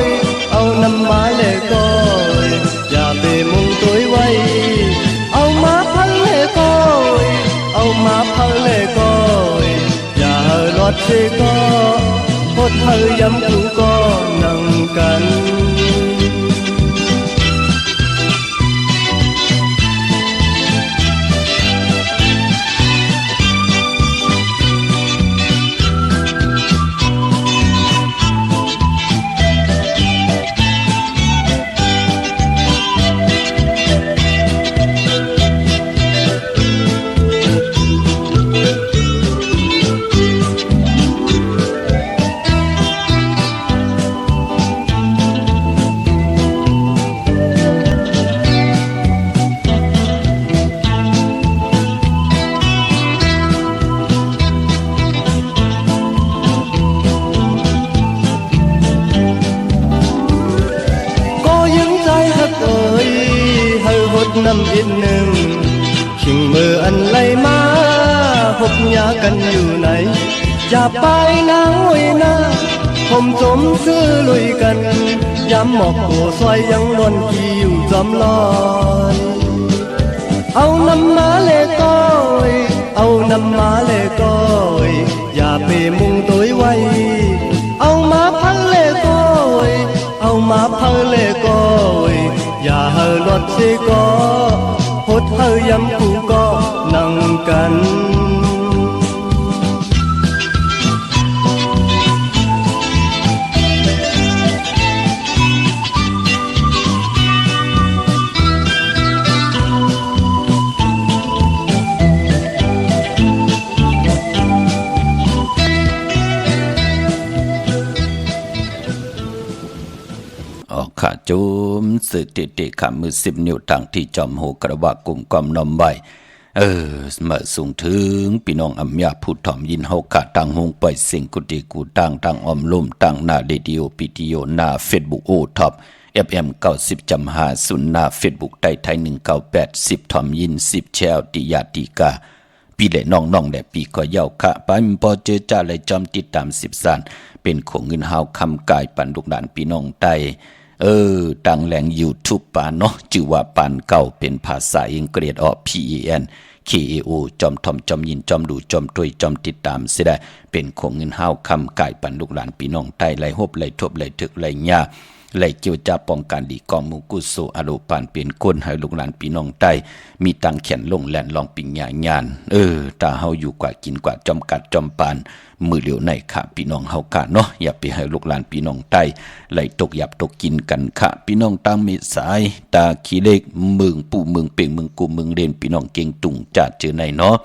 ยเอาน้ำมาเลก้อยอย่าไปมุ่งตัวไว้เอามาพังเลก้อยเอามาพังเลก้อยอย่าลอดเสก้อพดเธอย้ำกูก็นั่งกันนำอีกหนึ่งขิงมืออันไหลมาพบยากันอยู่ไหนอย่าไปน้ำหวยหน้าผมจมซื้อลุยกันย้ำหมอกโอ้ซอยยังนอนที่อยู่จอมลอยเอาน้ำมาเลก้อยเอาน้ำมาเลก้อยอย่าไปมุ่งตัวไว้ ขาโจมสือเตะขามือ10 นิ้วต่างที่จอมโหกระว่ากลุ่มความนอมใบเมื่อสูงถึงพี่น้องอำยาผู้ถ่อมยินเฮาขาต่างหงปล่อยเสียงกุฏิกูต่างออมลุ่มต่างหน้าเรดิโอพิทิโอหน้า Facebook โอท็อป FM 90.50หน้า Facebook ไทย1980ถ่อมยิน10แชวติยาติกาปีและน้องๆและปีก็เย้าค่ะไปมพอเจอจ้าเลยจอมติดตาม10สานเป็นของเงินหาวคำกายปันลูกหลานพี่น้องไต้ดังแหล่ง YouTube ปานเนาะชื่อว่าปานเก่าเป็นภาษาอังกฤษออก PEN KAO จอมทอมจอมยินจอมดูจอมตุยจอมติดตามเสียได้เป็นของเงินหาวคำกายปันลูกหลานพี่น้องไต้ไหลฮบไหลทบไหลถึกไหลหญ้าไหลเกี่ยวจะป้องกันดีกองมุกุโสอโลปานเป็นก้นให้ลูกหลานพี่น้องใต้มีตังแขนลงแลนลองปิญญาญาณตาเฮาอยู่กว่ากินกว่าจอมกัดจอมปานมือเหลียวในค่ะพี่น้องเฮากะเนาะอย่าไปให้ลูกหลานพี่น้องใต้ไหลตกหยับตกกินกันค่ะพี่น้องตามเมสายตาขี้เล็กเมืองปู่เมืองเป่งเมืองกูเมืองเด่นพี่น้องเก่งตุ่งจัดเจอในเนาะ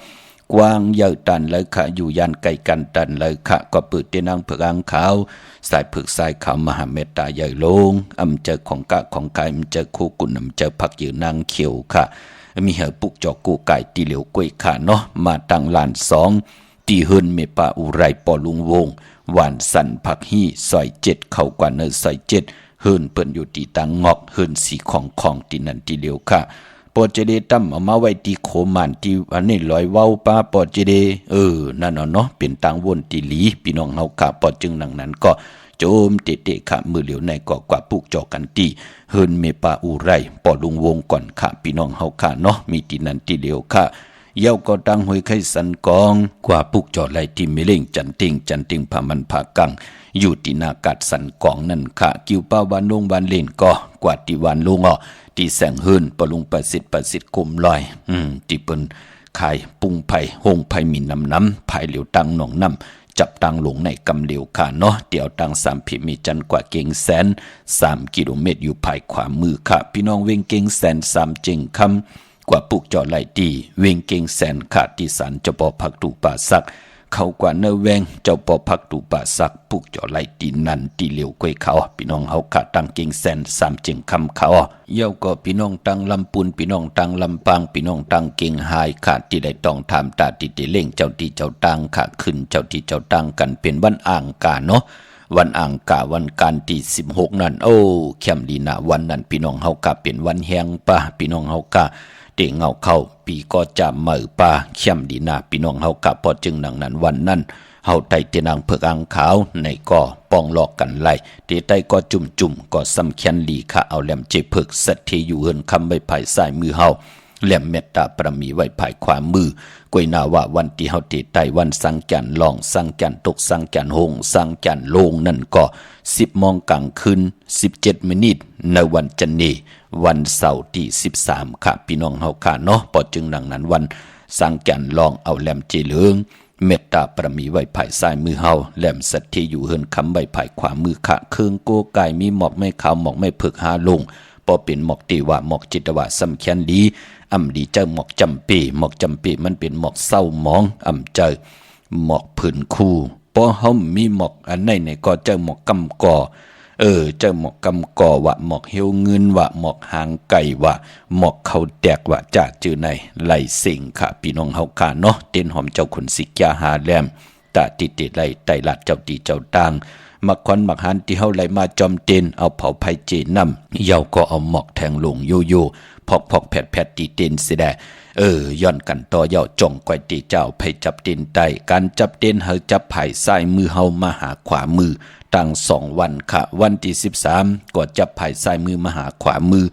กว้างยาวตันเลยค่ะอยู่ยันไกลกันตันเลยค่ะก็เปิดเตนังเผือกอังขาวสายผึกสายขาวมหาเมตตาใหญ่ลงเจอของกะของกายเจอคู่กุนเจอผักยืนนางเขียวค่ะมีเหอปุกจอกกูไก่ตีเหลียวกล้วยค่ะเนาะมาตั้งลาน2ตีเฮินเมปาอุไรปอลุงวงหวานสันผักฮี่ซอย7เข้ากว่าเนอซอย7เฮินเปิ้นอยู่ตีตังงอกเฮินสีของตีนันตีเหลียวค่ะปอเจเดตั้มเอามาไว้ที่โคมันที่อันนี้ลอยเว้าป้าปอเจเดนั่นเนาะเป็นตังวนตีหลีพี่น้องเฮาค่ะปอจึงหนังนั้นก็โจมเตะค่ะมือเหลียวในก็กว่าปุกจอกันตีเฮินเมปาอุไรปอลุงวงก่อนค่ะพี่น้องเฮาค่ะเนาะมีตีนันตีเหลียวค่ะเย้าก็ตั้งหวยไข่สันกองกว่าปุกจอไหลที่เมเล่งจันติงพามันพากังอยู่ที่นากัดสันกองนั่นค่ะกิวป้าวันลงวันเล่นก็กว่าที่วันลงที่แสงเฮินปลุงประสิทธิ์กลมลอยที่เปิ้นขายปุงไผ่หงไผ่มีน้ำไผ่เหลียวตังหนองน้ำจับตังหลงในกำเหลียวค่ะเนาะเดี๋ยวตัง3พิมีจันกว่าเก่งแสน3 กิโลเมตรอยู่ภายขวามือค่ะพี่น้องเวงเก่งแสน3เจิงคำกว่าปุกจอไหลดีเวงเก่งแสนขาดที่สันจะปอผักตูป่าสักเขากว่าเนแวงเจ้าปอพักตูป่าสักปุกจ่อไหลตีนันตีเหลียวกวยเขาพี่น้องเฮาขาตังเก่งแสน3จึงคำเขาเย้าก็พี่น้องตังลำปูนพี่น้องตังลำปางพี่น้องตังเก่งหายขาดที่ได้ต้องทำตาติเล่งเจ้าที่เจ้าตังขาขึ้นเจ้าที่เจ้าตังกันเป็นวันอ่างกาเนาะวันอ่างกาวันการที่16นั่นเข้มดีนะวันนั้นพี่น้องเฮากะเป็นวันแฮงป่ะพี่น้องเฮากะเงาเข้าปีก็จะเหมือป่าเข้มดีนาพี่น้องเฮากะพอจึงหนังนั้นวันนั้นเฮาไต่เตนังเผือกอังขาวในก็ป้องลอกกันไล่เตไตก็จุ่มก็สำคัญลีค่ะเอาแหลมเจเผือกสัตเทอยู่เฮินคำไว้ภายซ้ายมือเฮาแหลมเมตตาประมีไว้ภายขวามือกวยนาว่าวันที่เฮาเตไตวันสังจันลองสังจันตกสังจันหงสังจันโลงนั่นก็10 โมงกลางคืน17 มินิในวันจันนีวันเสาร์ที่13ค่ะพี่น้องเฮาค่ะเนาะพอจึงดังนั้นวันสังจันลองเอาแหลมเจเหลืองเมตตาประมีไว้ภายซ้ายมือเฮาแหลมสัตที่อยู่เฮินคำไว้ภายขวามือค่ะเครื่องโกไก่มีหมอกไม่ขาวหมอกไม่เผือกหาลงพอเป็นหมอกตีว่าหมอกจิตวะสำคัญดีดีเจอหมอกจำปีมันเป็นหมอกเศร้าหมองเจอหมอกผื่นคู่พอเฮามีหมอกอันไหนก็เจอหมอกกำกอเจอหมอกกำกอวะหมอกเหี่ยวเงินวะหมอกหางไก่วะหมอกเขาแตกวะจ่าจือในไหลเสิงค่ะพี่น้องเฮาค่ะเนาะเต้นหอมเจ้าขุนสิกยาหาแหลมตาติไหลไตลัดเจ้าตีเจ้าต่างมักควันมักหันที่เฮาไหลมาจอมเต้นเอาเผาไผ่เจน้ำเยาก็เอาหมอกแทงลงโยพอกแผดตีเต้นเสียได้ย้อนกันต่อเยาจ่องก้อยตีเจ้าไผ่จับเต้นไตการจับเต้นเฮาจับไผ่ซ้ายมือเฮามาหาขวามือตั้ง2 วันค่ะวันที่13ก็จับไผ่ซ้ายมือมาหาขวามือ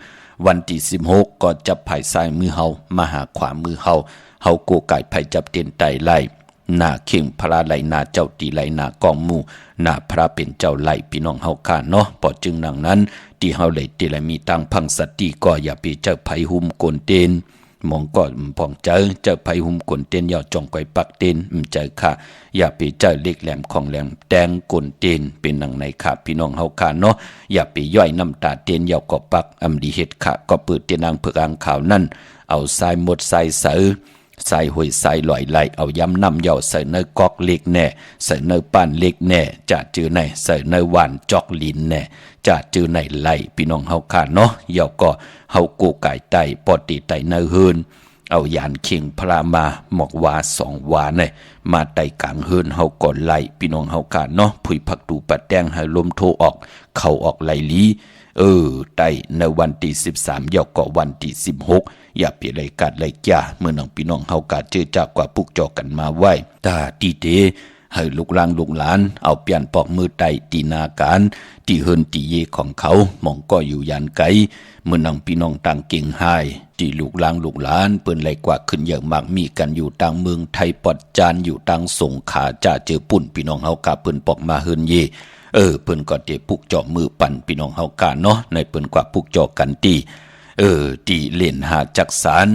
วันที่16ก็จับไผ่ซ้ายมือเฮามาหาขวามือเฮาโกไก่ไผ่จับเต้นไตไล่หน้าเข่งพระไหลหน้าเจ้าตีไหลหน้ากองหมู่หน้าพระเป็นเจ้าไหลพี่น้องเฮาค่ะเนาะพอจึงดังนั้นที่เฮาไหลตีไหลมีตังพังสติก็อย่าไปเจ้าไผหุ่มกลเตนมองก็พองเจอไผหุ่มกลเตนอย่าจ้องก้อยปักเตนเจอค่ะอย่าไปเจอเล็กแหลมของแหลมแดงกลเตนเป็นดังในค่ะพี่น้องเฮาค่ะเนาะอย่าไปย่อยน้ำตาเตนอย่าก็ปักดีเฮ็ดค่ะก็เปิดเตนางเผือกอังขาวนั่นเอาทรายหมดทรายเสือ ใส่หวยใส่ลอยไหลเอาย้ำนำเหยาใส่เนื้อกอกเล็กแน่ใส่เนื้อป้านเล็กแน่จะจือในใส่เนื้อหวานจอกลิ้นแน่จะจือในไหลพี่น้องเฮาค่ะเนาะเหยาก็เฮาโกไก่ไตปอติไตเนื้อเฮือนเอายานเข่งพระมาหมอกวา2 วาเนี่ยมาไต่กลางเฮือนเฮาก่อนไหลพี่น้องเฮาค่ะเนาะผุยผักตูปัดแดงให้ลมโทออกเข้าออกไหลลีไต่ในวันที่13เหยาก็วันที่16อย่าเปลี่ยนรายการรายจ่าเมื่อน้องพี่น้องเฮากะเจอจากกว่าปุกจอกันมาไว้ตาตีเตให้ลูกหลานลูกหลานเอาเปลี่ยนปอกมือไต่ตีนาการตีเฮินตีเยของเขามองก็อยู่ยานไกลเมื่อน้องพี่น้องต่างเก่งหายที่ลูกหลานลูกหลานเปิ้นไหลกว่าขึ้นเยอะมากมีกันอยู่ต่างเมืองไทยปอดจานอยู่ต่างสงขลาจะเจอปุ่นพี่น้องเฮากะเปิ้นปอกมาเฮินเยเปิ้นก็เตปุกจอมือปั่นพี่น้องเฮากะเนาะในเปิ้นกว่าปุกจอกันตีตีเล่นหาจักสาร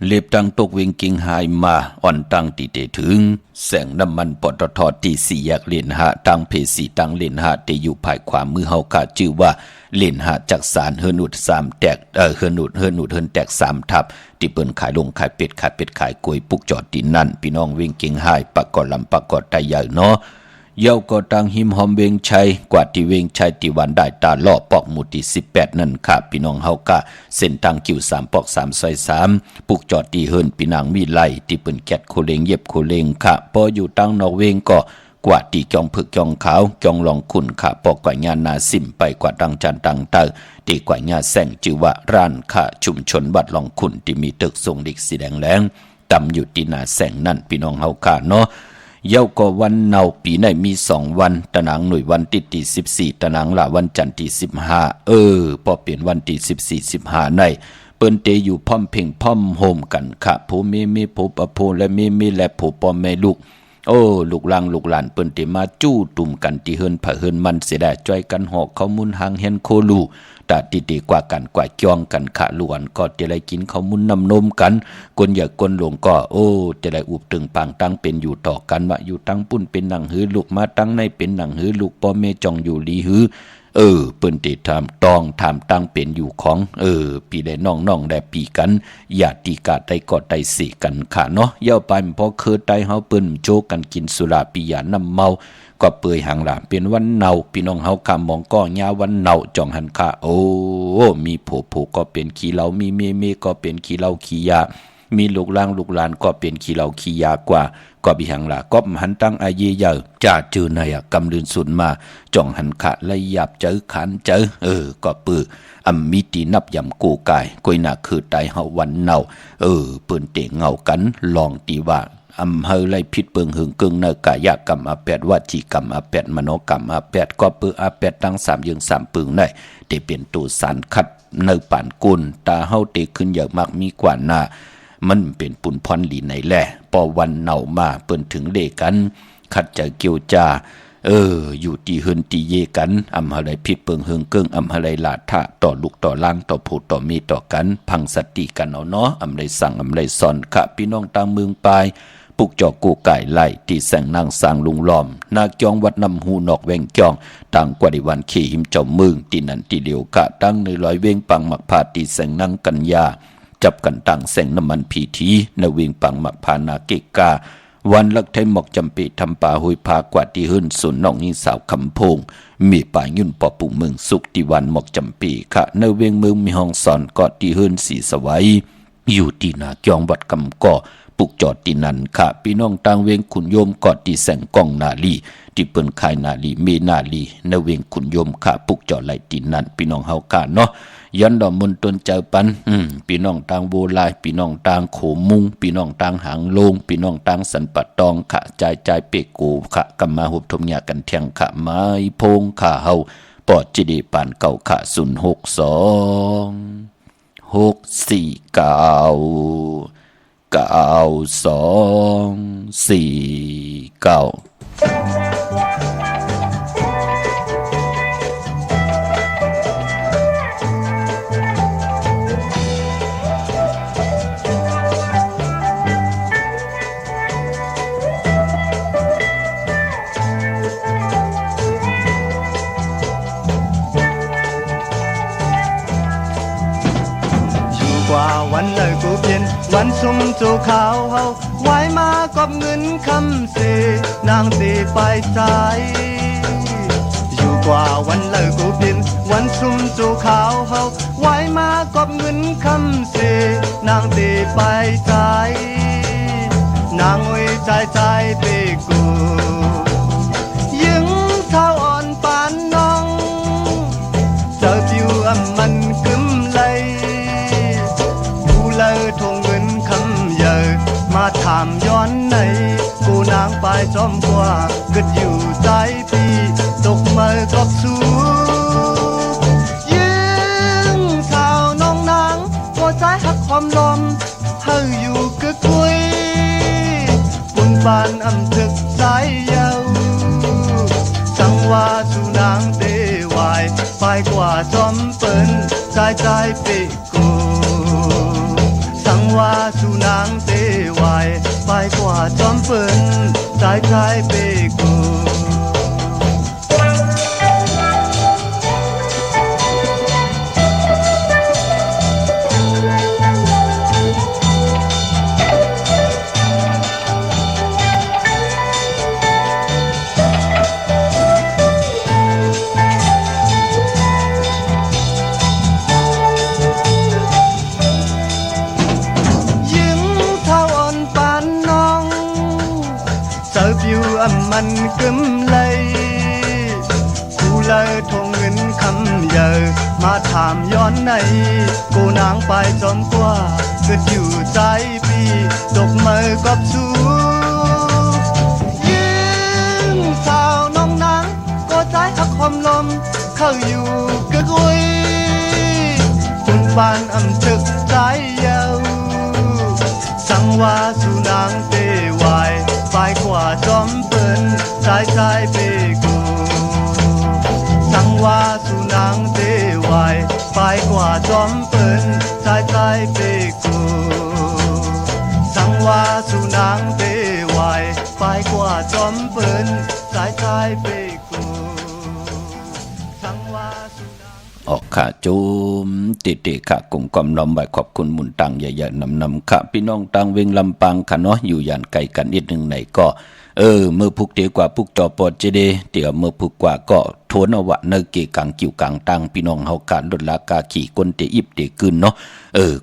เล็บตังตกเวงกิงหายมาอ่อนตังตีเตถึงแสงน้ำมันปตทตี4แยกเล่นหาตังเพสีตังเล่นหาเตอยู่ภายขวามือเฮากะชื่อว่าเล่นหาจักสารเฮือนุด3แตกเฮือนุดเฮือนแตก3ทับที่เปิ้นขายลงขายเป็ดขายกล้วยปุกจอดตีนั่นพี่น้องเวงกิงหายปะกอลำปะกอไตใหญ่เนาะเย้าก็ตังหิมหอมเวงชัยกว่าที่เวงชัยที่วันได้ตาล่อปอกหมู่ที่18นั่นค่ะพี่น้องเฮากะเส้นทางคิว3ปอก3ซอย3ปุกจอดที่เฮิรนพี่นางมีไลที่เปิ้นแคทโคเลงเย็บโคเลงค่ะพออยู่ตั้งนอกเวงก็กว่าที่จองผึกจองขาวจองลองขุนค่ะปอกกว่างานนาซิมไปกว่าดังจันตังเตอที่กว่างานแสงชื่อว่าร้านค่ะชุมชนบัดลองขุนที่มีตึกทรงเด็กสีแดงแรงตำอยู่ที่นาแสงนั่นพี่น้องเฮาค่ะเนาะเย้าก็วันเนาปีในมี2 วันตะนางหน่วยวันที่14ตะนางละวันจันทร์ที่15พอเปลี่ยนวันที่14 15ในเปิ้นเตอยู่พร้อมเพ่งพร้อมโฮมกันค่ะผู้มีผู้ปะผู้และมีและผู้ปอแม่ลูกลูกหลานลูกหลานเปิ้นเตมาจู้ตุ่มกันที่เฮิรนผะเฮิรนมันเสียได้จ้อยกันหอกข้าวมุนหางเห็นโคลูตาติกว่ากันกว่าจองกันค่ะล้วนก็จะได้กินข้าวมุนน้ำนมกันคนอย่ากนหลงก็จะได้อุบตึงปางตั้งเป็นอยู่ต่อกันว่าอยู่ตั้งปุ้นเป็นหนังหือลูกมาตั้งในเป็นหนังหือลูกพ่อแม่จองอยู่ลีหือเปิ้นติถามตองถามตั้งเป็นอยู่ของปีได้น้องได้ปีกันอย่าตีกาไตกอดไตสิกันค่ะเนาะเย้าไปพอคือไตเฮาเปิ้นโจกันกินสุราปิยาน้ำเมาก็เปื่อยหางหลามเป็นวันเนาพี่น้องเฮาคำมองก็ยาวันเนาจองหันค่ะมีผู้ก็เป็นขี้เหล้ามีเมก็เป็นขี้เหล้าขี้ยามีลูกหลานก็เป็นขี้เหล้าขี้ยากว่าก็บิหังละก็หันตั้งอาเยเยอะจ่าจือในกำลืนสุนมาจ่องหันขะไล่หยับเจอขันเจอก็ปื้อมีตีนับยำกูกายกวยหน้าคือไตเฮาวันเนาเปิ้นเตะเงากันลองตีว่าเฮาไล่พิษเปิงหึงกึ่งเนกายกรรมอาแปดวจีกรรมอาแปดมโนกรรมอาแปดก็ปื้ออาแปดตั้ง3ยึง3ปึงได้เตเป็นตูสารคัดเนป่านกุลตาเฮาเตขึ้นเยอะมากมีกว่าหน้ามันเป็นปุ่นพรหลีในแหละพอวันเนามาเปิ้นถึงเลกันขัดจะเกี่ยวจาอยู่ตีเฮินตีเยกันหะไรผิดเปิงเฮิงเกิงหะไรลาทะต่อลูกต่อล่างต่อผู้ต่อมีต่อกันพังสติกันเอาเนาะไรสั่งไรสอนค่ะพี่น้องต่างเมืองปลายปุกจอกูไก่ไล่ที่แสงนางสร้างลุงล้อมนาจองวัดนำหูนอกแวงจองต่างกว่าดิวันขี่หิมเจ้าเมืองที่นั่นที่เดียวกะตั้งในลอยเวงปังหมักพาตีแสงนางกัญญาจับกันตั้งแสงน้ำมันพีทีในเวงปังหมักพานาเกกาวันลักไทยหมอกจำปีทำป่าหุยพากว่าที่หื้นสุนน้องยิงสาวคำพงมีป่ายุ่นปอปุ่งเมืองสุกที่วันหมอกจำปีค่ะในเวงเมืองมีห้องสอนเกาะที่หื้นสีสวัยอยู่ที่นาจองวัดกำก่อปุกจอดที่นั่นค่ะพี่น้องต่างเวงขุนโยมเกาะที่แสงกองนาลีที่เปิ้นขายนาลีเมนาลีในเวงขุนโยมค่ะปุกจอดไหลที่นั่นพี่น้องเฮากะเนาะยันดอกมนตนเจอปันพี่น้องต่างโบลายพี่น้องต่างโขมุงพี่น้องต่างหางโลงพี่น้องต่างสันปะตองขะใจเปกกูขะกำมาหุบทมยากันเทียงขะไม้พงขะเฮาปอดจิดีปานเก่าขะ06294 วันเลยกูเพียน วันซุ่มโจขาวเฮาไว้มากอบเงินคำเสนางเตไปใจอยู่กว่าวันเลิกกูบินวันซุ่มโจขาวเฮาไว้มากอบเงินคำเสนางเตไปใจนางไว้ใจเตกูยิงเท้าอ่อนปานน้องเจอผิวมันกึมเลยผู้เลอทงเงินคำเยอะมาถามย้อนไหนกูนางไปจอมกว่าเกิดอยู่ใจพี่ตกมือกอบสู้ยิงเท้าน้องนางก็ใจหักความลมเฮาอยู่กึกกุยปุ่นปานถึกใจเยาสังว่าสุนางเตวายไปกว่าจอมเปิ้นใจเปกูสังว่าสุนางเตวายไปกว่าจอมเปิ้นใจเปกูมันกึมเลยผู้เลอทงเงินคำเยอะมาถามย้อนไหนกูนางไปจอมกว่าเกิดอยู่ใจพี่ตกมือกอบสู้ยิงสาวน้องนางก็ใจหักความลมเข้าอยู่กึกอุยคุณปานถึกใจเยาสังว่าสุนางเตวายไปกว่าจอมเปิ้นใจเปกูสังว่าสุนางเตวายไปกว่าจอมเปิ้นใจเปกูสังว่าสุนางเตวายไปกว่าจอมเปิ้นใจเปกูสังว่าสุนางออกค่ะจูมติค่ะกลุ่มความน้อมไว้ขอบคุณหมุนตังใหญ่ๆนำค่ะพี่น้องตังเวงลำปางค่ะเนาะอยู่ย่านไกลกันนิดนึงไหนก็เมื่อพุกเดียวกว่าพุกจอปอดเจเดเดี๋ยวเมื่อพุกกว่าก็ทวนเอาวะเนเกกังกิ่วกังตังพี่น้องเฮาการลดลากาขี่ก้นเตอิบเตกึนเนาะ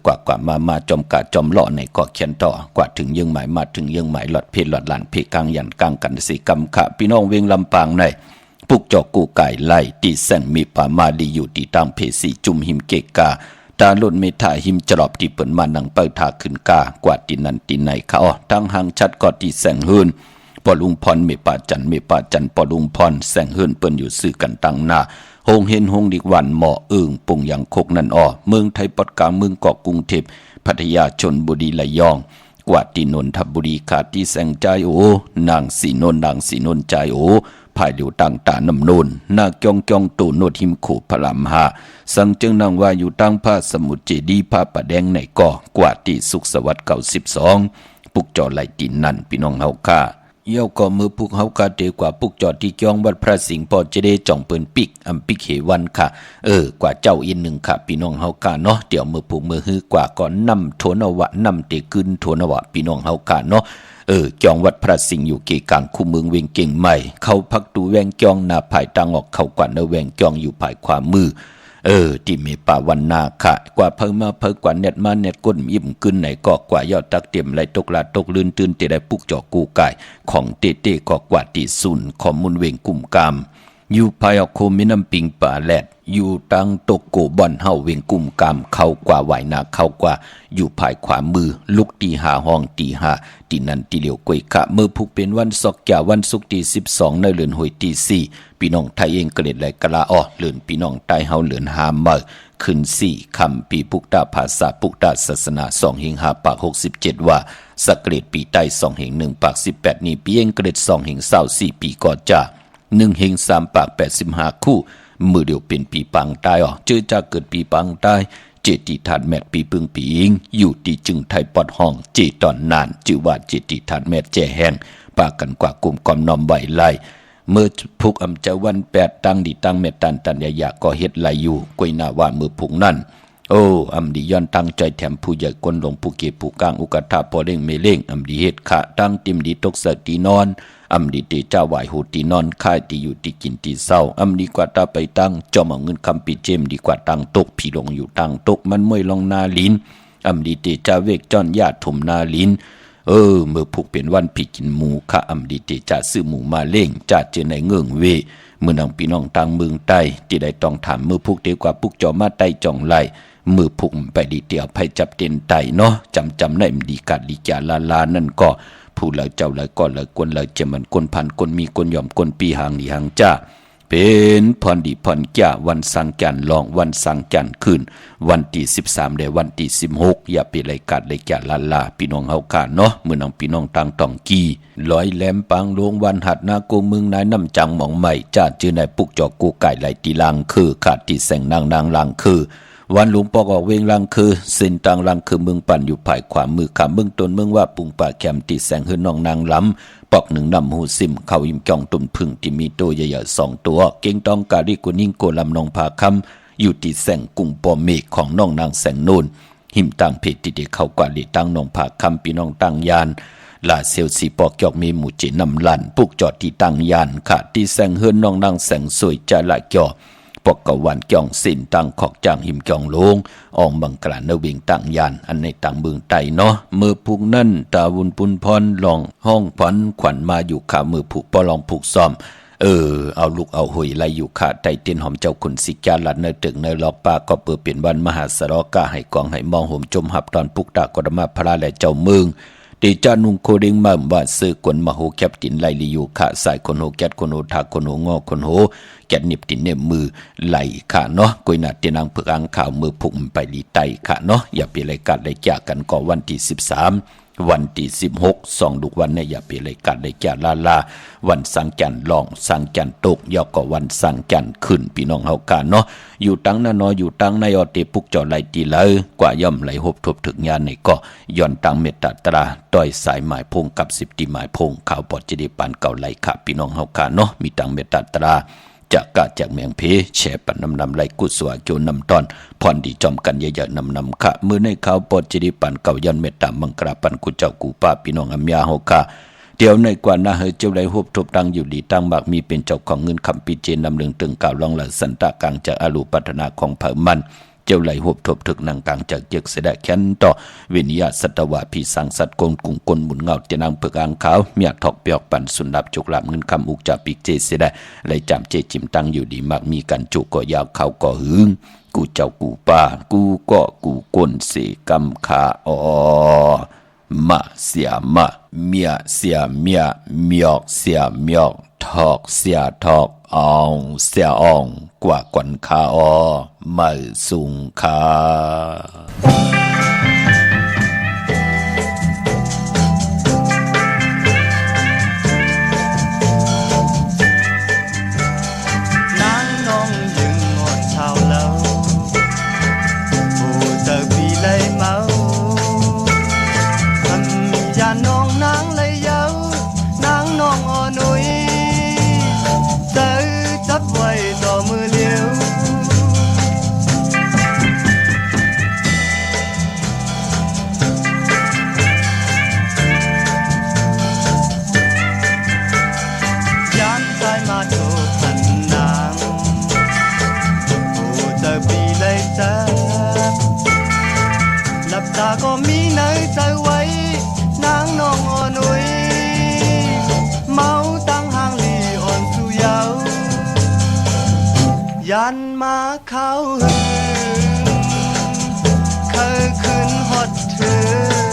กว่ามาจอมกะจอมเลาะในก็เขียนต่อกว่าถึงยังหมายมาถึงยังหมายหลอดเพชรหลอดหลานเพกางยันกางกันสิกรรมค่ะพี่น้องเวงลำปางในปุกจอกูไก่ไล่ตีแสงมีป่ามาดีอยู่ตีตามเพสีจุมหิมเกกาตาลุนเมทาหิมจรอบที่เปิ่นมานังเปิดทาขึ้นกากว่าตีนันตีไหนค่ะทั้งหางชัดก็ตีแสงหืนปอลุงพรเมปาจันปอลุงพรแสงหืนเปิ้นอยู่ซื้อกันตั้งหน้าโฮงเห็นโฮงดิกวันหมอปุ่งยังคกนั่นเมืองไทยปอดกลางเมืองเกาะกรุงเทพพัทยาชลบุรีระยองกว่าตีนนทบุรีขาดที่แสงใจนางสีนนใจภายอยู่ต่างตานำนูนนาจองตูโนดหิมขู่พลามหาสังจึงนางว่าอยู่ตั้งผ้าสมุทรเจดีผ้าปะแดงในก่อกว่าตีสุขสวัสดิ์92ปุกจอไหลตีนนั่นพี่น้องเฮาค่าเยี่ยวก็มือปุกเฮากาเตกว่าปุกจอที่จองวัดพระสิงห์ปอเจเดจ่องเปิ้นปิกปิกเหวันค่ะกว่าเจ้าอีกหนึ่งค่ะพี่น้องเฮากาเนาะเดี๋ยวมือปุกมือฮือกว่าก่อนนำโทนวะนำเตกึนโทนวะพี่น้องเฮากาเนาะจองวัดพระสิงห์อยู่เกกลางคู่เมืองเวียงเก่งใหม่เข้าพักตูแวงจองหน้าภายตังออกเข้ากว่าเนแวงจองอยู่ภายขวามือที่มีป่าวันนาค่ะกว่าเพิ่งมาเพิ่งกว่าเน็ตมาเน็ตก้นยิ้มกึนไหนก็กว่ายอดตักเตรียมไหลตกลาตกลื่นตื่นเตได้ปุกจอกูไก่ของเตก็กว่าตีศูนย์ข้อมูลเวงกลุ่มกามอยู่ภายโคมิน้ำปิงป่าแลดอยู่ตังตกโกบอนเฮาเวงกลุ่มกามเข้ากว่าไหวนาเข้ากว่าอยู่ภายขวามือลุกตีหาห้องตีหาตีนันตีเหลียวกวยกะเมื่อพุกเป็นวันศกแก่วันศุกร์ที่12ในเดือนหวยที่4พี่น้องไทยเองเกล็ดไหลกะลาเลือนพี่น้องใต้เฮาเลือนหาเมื่อขึ้น4คำปีปุกตาภาษาปุกตาศาสนา2เฮง5ปาก67ว่าสกเกล็ดปีใต้2เฮง1ปาก18นี้ปีเองเกล็ด2เฮง24ปีก็จะ1เฮง3ปาก85คู่มือเดียวเป็นปีปังตายเจอจากเกิดปีปังตายเจติธาตุแมทปีปึงปีอิงอยู่ที่จึงไทยปอดห้องเจตอนนานจือว่าเจติธาตุแมทแจ่แห้งปากันกว่ากลุ่มกอมนอมไหวไล่เมื่อพุกอำเจวัน8ตั้งดีตั้งแมตันตันยะก็เฮ็ดไหลอยู่กวยนาว่ามือพุกนั่น โอ้อำดีย้อนตั้งใจแถมผู้ใหญ่กวนหลงผู้เก็บผู้กลางอุกทาพอเร่งเมเล่งอำดีเฮ็ดขะตั้งติมดีตกเสตีนอนอำดีเตเจ้าไหวหูตีนอนค่ายตีอยู่ตีกินตีเศร้าอำดีกว่าตาไปตั้งจอมเอาเงินคำปีเจมดีกว่าตั้งตกผีลงอยู่ตั้งตกมันมวยลองนาลินอำดีเตเจ้าเวกจอนญาติถมนาลินเมื่อผูกเป็นวันพี่กินหมูค่ะอำดีเตจะซื้อหมูมาเล่งจัดเจอในเงื่องเวเมื่อนางพี่น้องต่างเมืองใต้ที่ได้ต้องถามเมื่อผูกเดียวกว่าผูกจอมาใต้จ่องไหลมือพุ่งไปดีเตียวไผจับเต็นไตเนาะจำในดีกัดดีจาลานั่นก็ผู้เหล่าเจ้าเหล่าก็เหล่ากวนเหล่าเจมันกวนพันกวนมีกวนยอมกวนปีหางดีหางจ้าเป็นพรดีพรแก่วันสังจันลองวันสังจันขึ้นวันที่13ได้วันที่16อย่าไปเลยกัดเลยแก่ลาพี่น้องเฮากันเนาะมื้อน้องพี่น้องต่างต้องกี้ลอยแหลมปังลงวันหัดนาโกเมืองนายน้ำจังหม่องใหม่จ้าจื้อนายปุกจอกกูไก่ไหลตีลังคือขาดที่แสงนางลังคือวันหลวงปอกออกเวงลังคือเส้นต่างลังคือเมืองปั่นอยู่ภายขวามือขาเมืองต้นเมืองว่าปุงป่าแคมติแสงหื้นน้องนางล้ำปอกหนึ่งนำหูซิมเข้ายิ้มจ้องตุ่มพึ่งที่มีตัวใหญ่ๆ2ตัวเก่งต้องกาลิกุนิ่งโกลำนองผาคำอยู่ที่แสงกุ้งปอเมฆของน้องนางแสงโนนหิมต่างเพจที่ได้เข้ากว่าลีตั้งน้องผาคำพี่น้องตั้งยานลาเซลสีปอกจอกมีหมู่เจนำลันปุกจอดที่ตั้งยานขาดที่แสงหื้นน้องนางแสงสวยใจละเกี่ยวปอกกะวันจ่องสินตั้งขอกจางหิมจ่องโลงอองบังกลานเวิงตั้งยานอันในต่างเมืองไตเนาะมือผูกนั่นตาวุนปุนพรลองห้องพันขวัญมาอยู่ขามือผูกปอลองผูกซ้อมเอาลูกเอาหวยไล่อยู่ขาไตเตียนหอมเจ้าขุนสิกาลัดเนตึกเนลอกปาก็เปิดเปลี่ยนวันมหาสรกาให้กองให้มองห่มจมหับตอนปุกตากรมาพระและเจ้าเมืองตีจานุงโคเด้งมาว่าซื้อกวนมาโหแคปตินไลลิอยู่ขาสายคนโหแกดคนโหทาคนโหงอคนโหแกดนิบตินเนมมือไหลขาเนาะกุยนาเตียนางเผือกอังข่าวมือพุ่งไปลีไตขาเนาะอย่าไปเลยกัดเลยจากกันก่อวันที่13วันที่16 2ลูกวันเนี่ยอย่าไปเลยกัดเลยจาลาวันสังจันลองสังจันตกยาวก็วันสังจันขึ้นพี่น้องเฮากันเนาะอยู่ตั้งนาน้อยอยู่ตั้งในอเตปุกจอไหลตีเลยกว่าย่อมไหลหบทบถึงญาณในก็ย้อนตั้งเมตตาตราต้อยสายหมายพงกับ10ติหมายพงข่าวปอดจิดีปันเก่าไหลขาพี่น้องเฮากันเนาะมีตั้งเมตตาตราจากกาจากเมียงเพแช่ปันนำไหลกุศลโจนำตอนพรดีจอมกันเยอะๆนำขะมือในข่าวปอดจิดีปันเก่าย้อนเมตตามังกราปันกุเจ้ากูป้าพี่น้องอัมยาเฮากันเดี๋ยวในกว่านาเฮเจ้าไหลหบทบตั้งอยู่ดีตั้งบากมีเป็นเจ้าของเงินคำปีเจนนำเรื่องตึงกล่าวลองหลังสันตะกลางจากอาลูปัฒนาของเผ่ามันเจ้าไหลหบทบถึกนางกลางจากเจกเสดแค้นต่อวิญญาสัตวะผีสังสัตว์กงกุงกลหมุนเงาเจนางเปลือกอ่างขาวเมียถอกเปียกปันสุนดับจุกลาบเงินคำอุกจับปีเจเสดไหลจำเจจิมตั้งอยู่ดีมากมีกันจุก่อยาวเขาก่อหึงกูเจ้ากูป้ากูก็กูกลเสกำขามาเสียมาเมียเสียเมียเมียกเสียเมียกทอกเสียทอกอองเสียอองกว่ากวนคาไม่สูงคานางน้องยึงอ่อนชาวเล่าผู้เจอปีเลยเมาน้องนางเลยเยานางน้องอ่อนหนุ่ยเจอจับไว้ต่อมือเลี้ยวย้านสายมาโชว์พันนางผู้เจอปีเลยเจอหลับตาก็มีเนยใจไว้นางน้องอ่อนหนุ่ยเมาตั้งห่างลีอ่อนสู่เยายันมาเข้าหึงเคยขึ้นฮอดเธอ